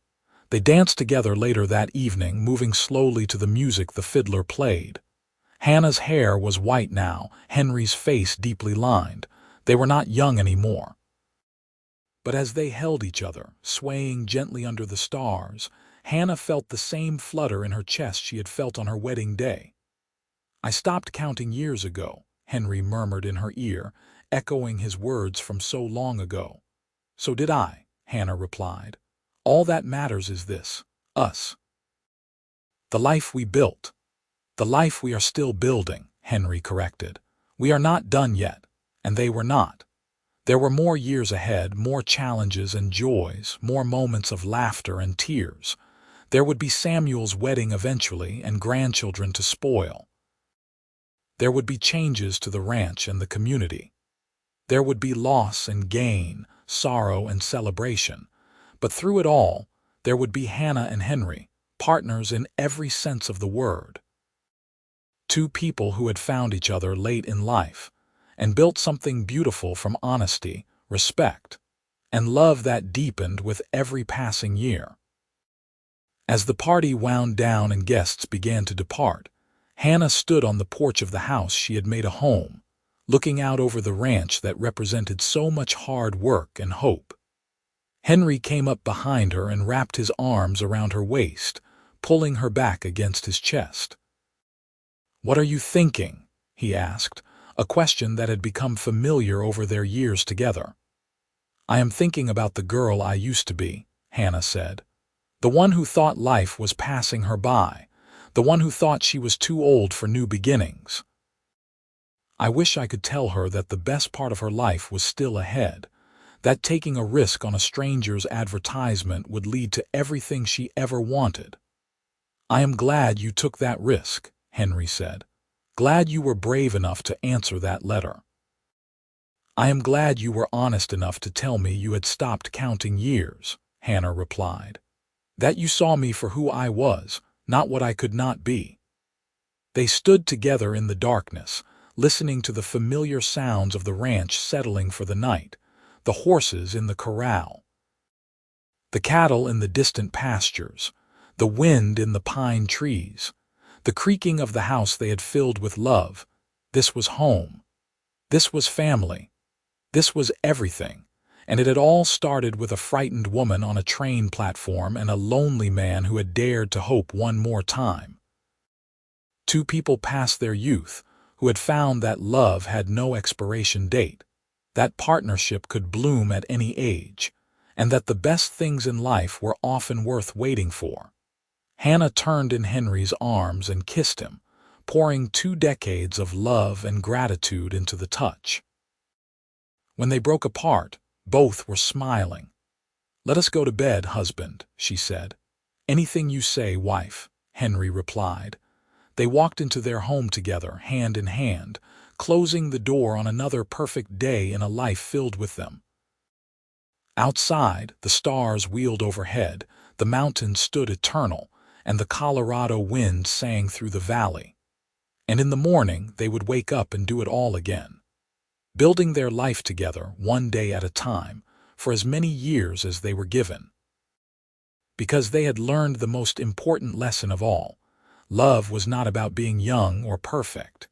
Speaker 1: They danced together later that evening, moving slowly to the music the fiddler played. Hannah's hair was white now, Henry's face deeply lined. They were not young anymore. But as they held each other, swaying gently under the stars, Hannah felt the same flutter in her chest she had felt on her wedding day. "I stopped counting years ago," Henry murmured in her ear, echoing his words from so long ago. "So did I," Hannah replied. "All that matters is this, us. The life we built. The life we are still building," Henry corrected. "We are not done yet, and they were not. There were more years ahead, more challenges and joys, more moments of laughter and tears. There would be Samuel's wedding eventually and grandchildren to spoil. There would be changes to the ranch and the community. There would be loss and gain, sorrow and celebration. But through it all, there would be Hannah and Henry, partners in every sense of the word. Two people who had found each other late in life and built something beautiful from honesty, respect, and love that deepened with every passing year. As the party wound down and guests began to depart, Hannah stood on the porch of the house she had made a home, looking out over the ranch that represented so much hard work and hope. Henry came up behind her and wrapped his arms around her waist, pulling her back against his chest. "What are you thinking?" he asked, a question that had become familiar over their years together. "I am thinking about the girl I used to be," Hannah said. "The one who thought life was passing her by, the one who thought she was too old for new beginnings. I wish I could tell her that the best part of her life was still ahead, that taking a risk on a stranger's advertisement would lead to everything she ever wanted." "I am glad you took that risk," Henry said. "Glad you were brave enough to answer that letter." "I am glad you were honest enough to tell me you had stopped counting years," Hannah replied. "That you saw me for who I was, not what I could not be." They stood together in the darkness, listening to the familiar sounds of the ranch settling for the night, the horses in the corral, the cattle in the distant pastures, the wind in the pine trees, the creaking of the house they had filled with love. This was home. This was family. This was everything. And it had all started with a frightened woman on a train platform and a lonely man who had dared to hope one more time. Two people past their youth who had found that love had no expiration date, that partnership could bloom at any age, and that the best things in life were often worth waiting for. Hannah turned in Henry's arms and kissed him, pouring 2 decades of love and gratitude into the touch. When they broke apart, both were smiling. "Let us go to bed, husband," she said. "Anything you say, wife," Henry replied. They walked into their home together, hand in hand, closing the door on another perfect day in a life filled with them. Outside, the stars wheeled overhead, the mountains stood eternal, and the Colorado wind sang through the valley. And in the morning, they would wake up and do it all again, building their life together one day at a time, for as many years as they were given. Because they had learned the most important lesson of all: love was not about being young or perfect.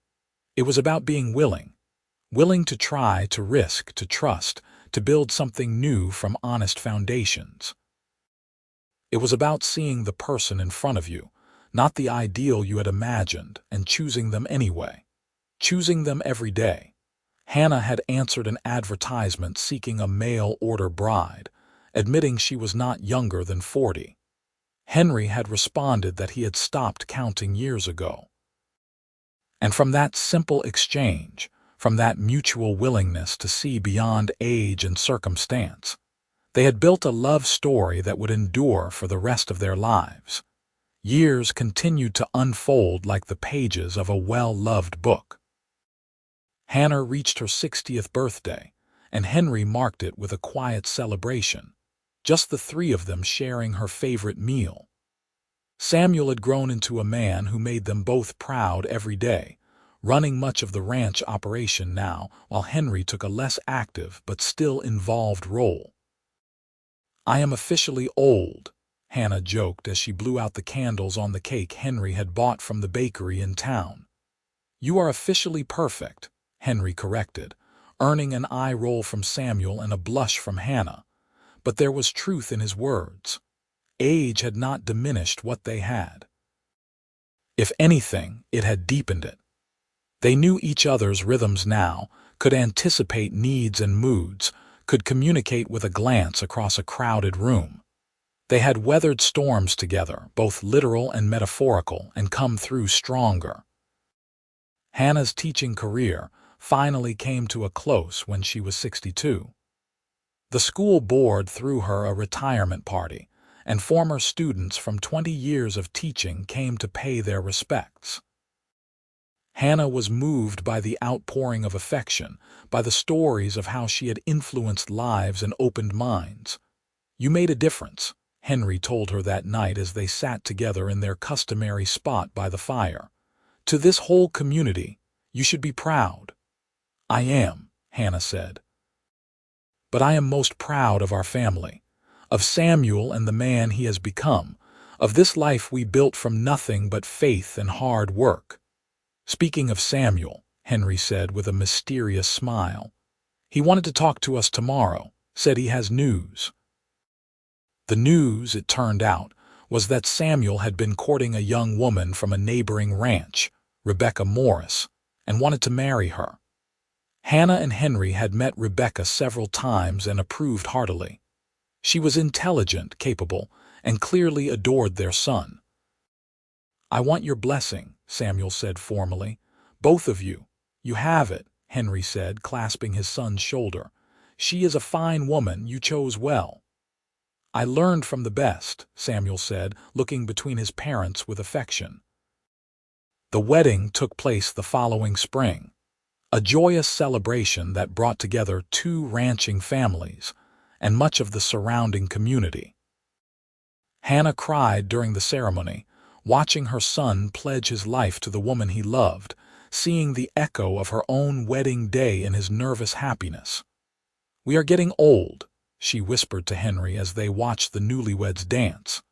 Speaker 1: It was about being willing to try, to risk, to trust, to build something new from honest foundations. It was about seeing the person in front of you, not the ideal you had imagined, and choosing them anyway. Choosing them every day. Hannah had answered an advertisement seeking a mail-order bride, admitting she was not younger than 40. Henry had responded that he had stopped counting years ago. And from that simple exchange, from that mutual willingness to see beyond age and circumstance, they had built a love story that would endure for the rest of their lives. Years continued to unfold like the pages of a well-loved book. Hannah reached her 60th birthday, and Henry marked it with a quiet celebration, just the three of them sharing her favorite meal. Samuel had grown into a man who made them both proud every day, running much of the ranch operation now, while Henry took a less active but still involved role. "I am officially old," Hannah joked as she blew out the candles on the cake Henry had bought from the bakery in town. "You are officially perfect," Henry corrected, earning an eye roll from Samuel and a blush from Hannah. But there was truth in his words. Age had not diminished what they had. If anything, it had deepened it. They knew each other's rhythms now, could anticipate needs and moods, could communicate with a glance across a crowded room. They had weathered storms together, both literal and metaphorical, and come through stronger. Hannah's teaching career finally came to a close when she was 62. The school board threw her a retirement party, and former students from 20 years of teaching came to pay their respects. Hannah was moved by the outpouring of affection, by the stories of how she had influenced lives and opened minds. "You made a difference," Henry told her that night as they sat together in their customary spot by the fire. "To this whole community, you should be proud." "I am," Hannah said. "But I am most proud of our family, of Samuel and the man he has become, of this life we built from nothing but faith and hard work." "Speaking of Samuel," Henry said with a mysterious smile, "he wanted to talk to us tomorrow, said he has news." The news, it turned out, was that Samuel had been courting a young woman from a neighboring ranch, Rebecca Morris, and wanted to marry her. Hannah and Henry had met Rebecca several times and approved heartily. She was intelligent, capable, and clearly adored their son. "I want your blessing," Samuel said formally. "Both of you. You have it," Henry said, clasping his son's shoulder. "She is a fine woman. You chose well." "I learned from the best," Samuel said, looking between his parents with affection. The wedding took place the following spring, a joyous celebration that brought together two ranching families and much of the surrounding community. Hannah cried during the ceremony, watching her son pledge his life to the woman he loved, seeing the echo of her own wedding day in his nervous happiness. "We are getting old," she whispered to Henry as they watched the newlyweds dance.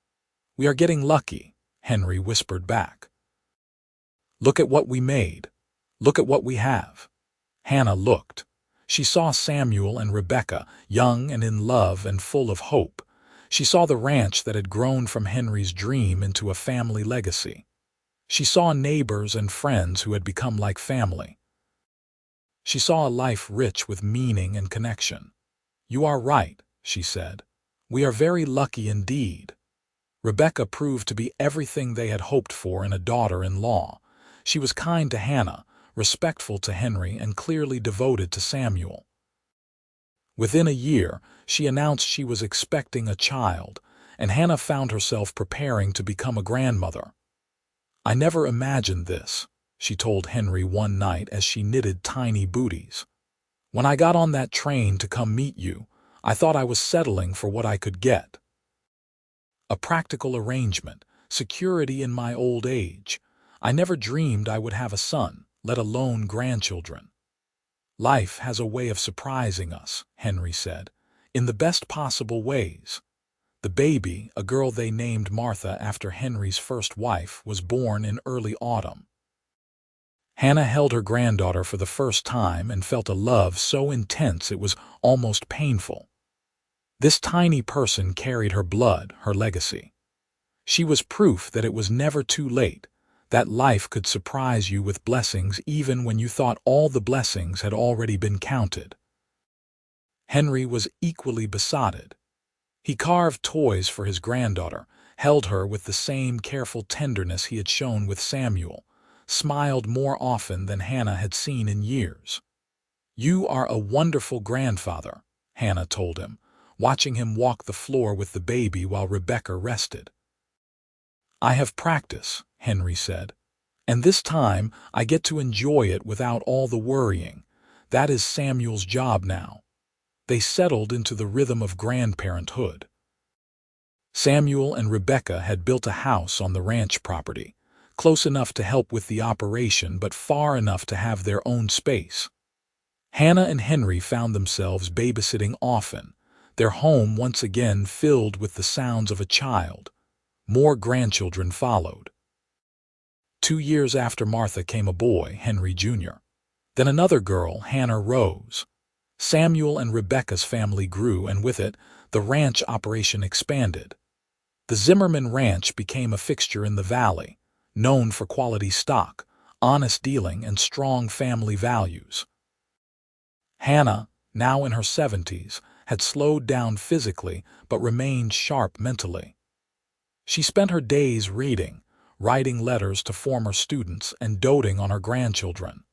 Speaker 1: "We are getting lucky," Henry whispered back. "Look at what we made. Look at what we have." Hannah looked. She saw Samuel and Rebecca, young and in love and full of hope. She saw the ranch that had grown from Henry's dream into a family legacy. She saw neighbors and friends who had become like family. She saw a life rich with meaning and connection. "You are right," she said. "We are very lucky indeed." Rebecca proved to be everything they had hoped for in a daughter-in-law. She was kind to Hannah, respectful to Henry, and clearly devoted to Samuel. Within a year, she announced she was expecting a child, and Hannah found herself preparing to become a grandmother. "I never imagined this," she told Henry one night as she knitted tiny booties. "When I got on that train to come meet you, I thought I was settling for what I could get. A practical arrangement, security in my old age. I never dreamed I would have a son, let alone grandchildren." "Life has a way of surprising us," Henry said, "in the best possible ways." The baby, a girl they named Martha after Henry's first wife, was born in early autumn. Hannah held her granddaughter for the first time and felt a love so intense it was almost painful. This tiny person carried her blood, her legacy. She was proof that it was never too late, that life could surprise you with blessings even when you thought all the blessings had already been counted. Henry was equally besotted. He carved toys for his granddaughter, held her with the same careful tenderness he had shown with Samuel, smiled more often than Hannah had seen in years. "You are a wonderful grandfather," Hannah told him, watching him walk the floor with the baby while Rebecca rested. "I have practice," Henry said, "and this time I get to enjoy it without all the worrying. That is Samuel's job now." They settled into the rhythm of grandparenthood. Samuel and Rebecca had built a house on the ranch property, close enough to help with the operation but far enough to have their own space. Hannah and Henry found themselves babysitting often, their home once again filled with the sounds of a child. More grandchildren followed. 2 years after Martha came a boy, Henry Jr. Then another girl, Hannah Rose. Samuel and Rebecca's family grew, and with it, the ranch operation expanded. The Zimmerman Ranch became a fixture in the valley, known for quality stock, honest dealing, and strong family values. Hannah, now in her 70s, had slowed down physically but remained sharp mentally. She spent her days reading, writing letters to former students, and doting on her grandchildren.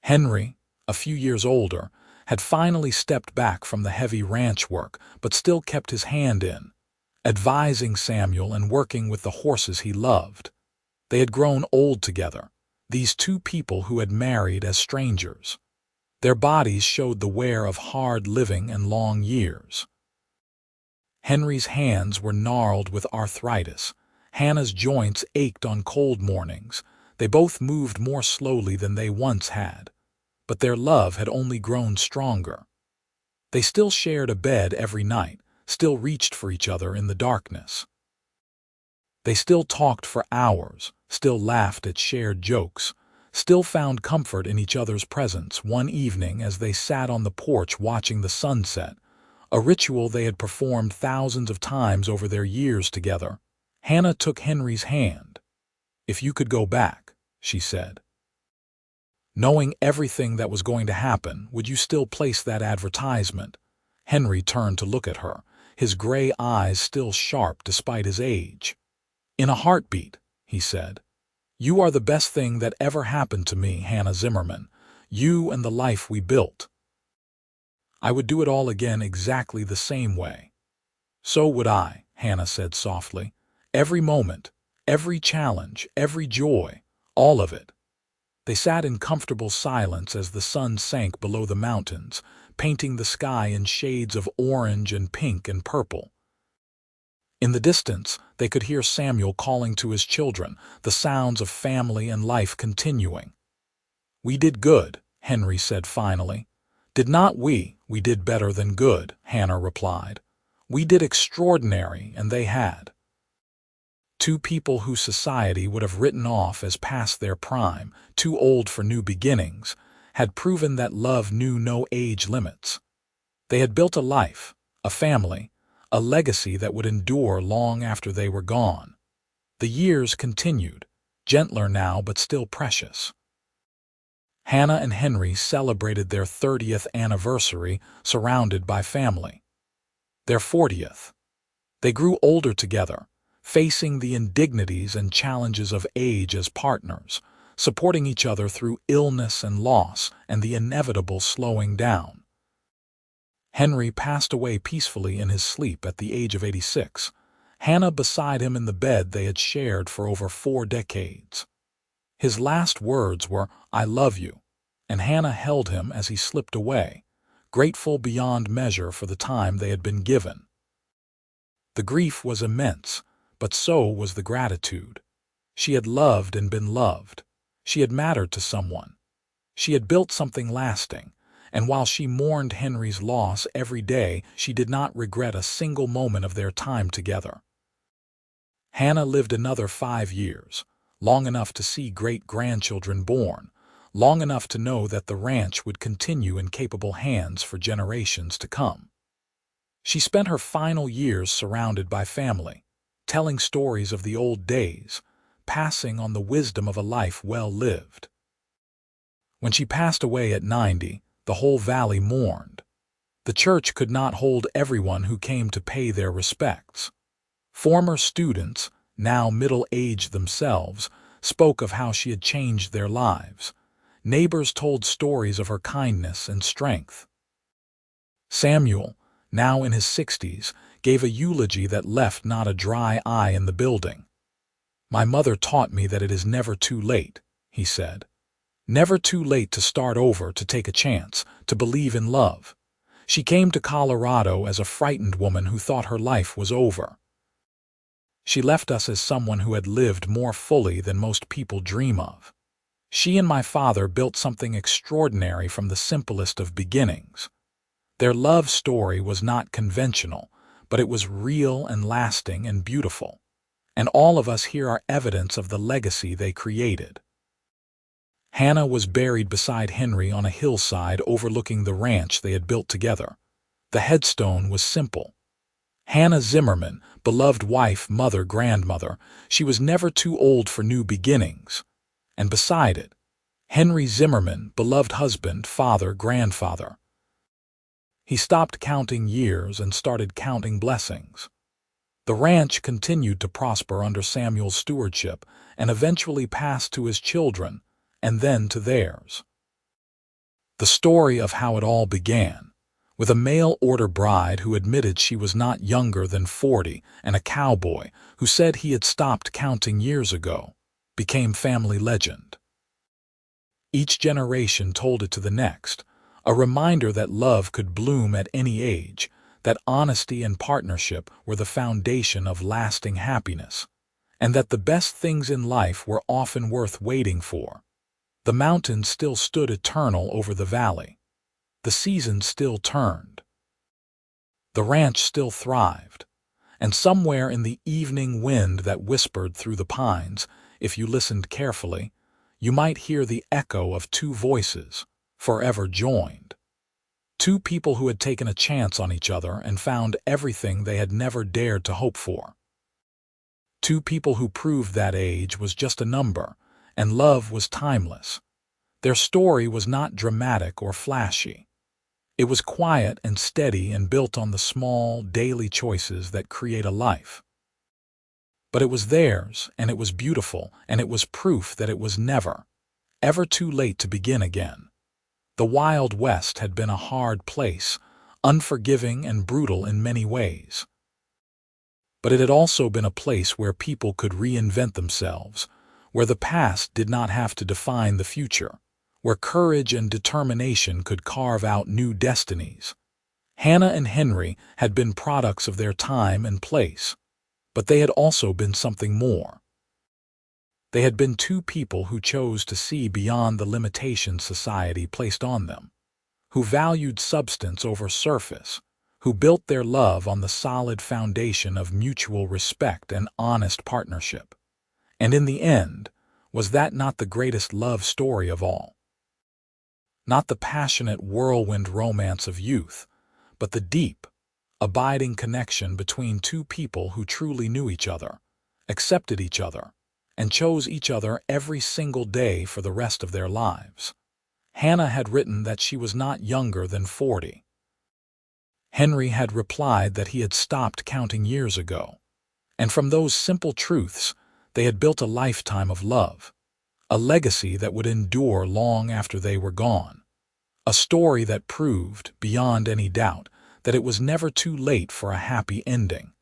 Speaker 1: Henry, a few years older, had finally stepped back from the heavy ranch work but still kept his hand in, advising Samuel and working with the horses he loved. They had grown old together, these two people who had married as strangers. Their bodies showed the wear of hard living and long years. Henry's hands were gnarled with arthritis. Hannah's joints ached on cold mornings. They both moved more slowly than they once had. But their love had only grown stronger. They still shared a bed every night, still reached for each other in the darkness. They still talked for hours, still laughed at shared jokes, still found comfort in each other's presence. One evening as they sat on the porch watching the sunset, a ritual they had performed thousands of times over their years together, Hannah took Henry's hand. "If you could go back," she said, "knowing everything that was going to happen, would you still place that advertisement?" Henry turned to look at her, his gray eyes still sharp despite his age. "In a heartbeat," he said. "You are the best thing that ever happened to me, Hannah Zimmerman. You and the life we built. I would do it all again exactly the same way." "So would I," Hannah said softly. "Every moment, every challenge, every joy, all of it." They sat in comfortable silence as the sun sank below the mountains, painting the sky in shades of orange and pink and purple. In the distance, they could hear Samuel calling to his children, the sounds of family and life continuing. "We did good," Henry said finally. "Did not we? We did better than good," Hannah replied. "We did extraordinary, and they had." Two people whose society would have written off as past their prime, too old for new beginnings, had proven that love knew no age limits. They had built a life, a family, a legacy that would endure long after they were gone. The years continued, gentler now but still precious. Hannah and Henry celebrated their 30th anniversary surrounded by family. Their 40th. They grew older together, facing the indignities and challenges of age as partners, supporting each other through illness and loss and the inevitable slowing down. Henry passed away peacefully in his sleep at the age of 86, Hannah beside him in the bed they had shared for over 4 decades. His last words were, "I love you," and Hannah held him as he slipped away, grateful beyond measure for the time they had been given. The grief was immense, but so was the gratitude. She had loved and been loved. She had mattered to someone. She had built something lasting, and while she mourned Henry's loss every day, she did not regret a single moment of their time together. Hannah lived another 5 years, long enough to see great-grandchildren born, long enough to know that the ranch would continue in capable hands for generations to come. She spent her final years surrounded by family, telling stories of the old days, passing on the wisdom of a life well lived. When she passed away at 90, the whole valley mourned. The church could not hold everyone who came to pay their respects. Former students, now middle-aged themselves, spoke of how she had changed their lives. Neighbors told stories of her kindness and strength. Samuel, now in his 60s, gave a eulogy that left not a dry eye in the building. "My mother taught me that it is never too late," he said. "Never too late to start over, to take a chance, to believe in love." She came to Colorado as a frightened woman who thought her life was over. She left us as someone who had lived more fully than most people dream of. She and my father built something extraordinary from the simplest of beginnings. Their love story was not conventional, but it was real and lasting and beautiful. And all of us here are evidence of the legacy they created. Hannah was buried beside Henry on a hillside overlooking the ranch they had built together. The headstone was simple. Hannah Zimmerman, beloved wife, mother, grandmother, she was never too old for new beginnings. And beside it, Henry Zimmerman, beloved husband, father, grandfather. He stopped counting years and started counting blessings. The ranch continued to prosper under Samuel's stewardship and eventually passed to his children and then to theirs. The story of how it all began, with a mail-order bride who admitted she was not younger than 40 and a cowboy who said he had stopped counting years ago, became family legend. Each generation told it to the next, a reminder that love could bloom at any age, that honesty and partnership were the foundation of lasting happiness, and that the best things in life were often worth waiting for. The mountains still stood eternal over the valley. The seasons still turned. The ranch still thrived, and somewhere in the evening wind that whispered through the pines, if you listened carefully, you might hear the echo of two voices, forever joined. Two people who had taken a chance on each other and found everything they had never dared to hope for. Two people who proved that age was just a number, and love was timeless. Their story was not dramatic or flashy. It was quiet and steady and built on the small, daily choices that create a life. But it was theirs, and it was beautiful, and it was proof that it was never, ever too late to begin again. The Wild West had been a hard place, unforgiving and brutal in many ways. But it had also been a place where people could reinvent themselves, where the past did not have to define the future, where courage and determination could carve out new destinies. Hannah and Henry had been products of their time and place, but they had also been something more. They had been two people who chose to see beyond the limitations society placed on them, who valued substance over surface, who built their love on the solid foundation of mutual respect and honest partnership. And in the end, was that not the greatest love story of all? Not the passionate whirlwind romance of youth, but the deep, abiding connection between two people who truly knew each other, accepted each other, and chose each other every single day for the rest of their lives. Hannah had written that she was not younger than 40. Henry had replied that he had stopped counting years ago. And from those simple truths, they had built a lifetime of love, a legacy that would endure long after they were gone, a story that proved, beyond any doubt, that it was never too late for a happy ending.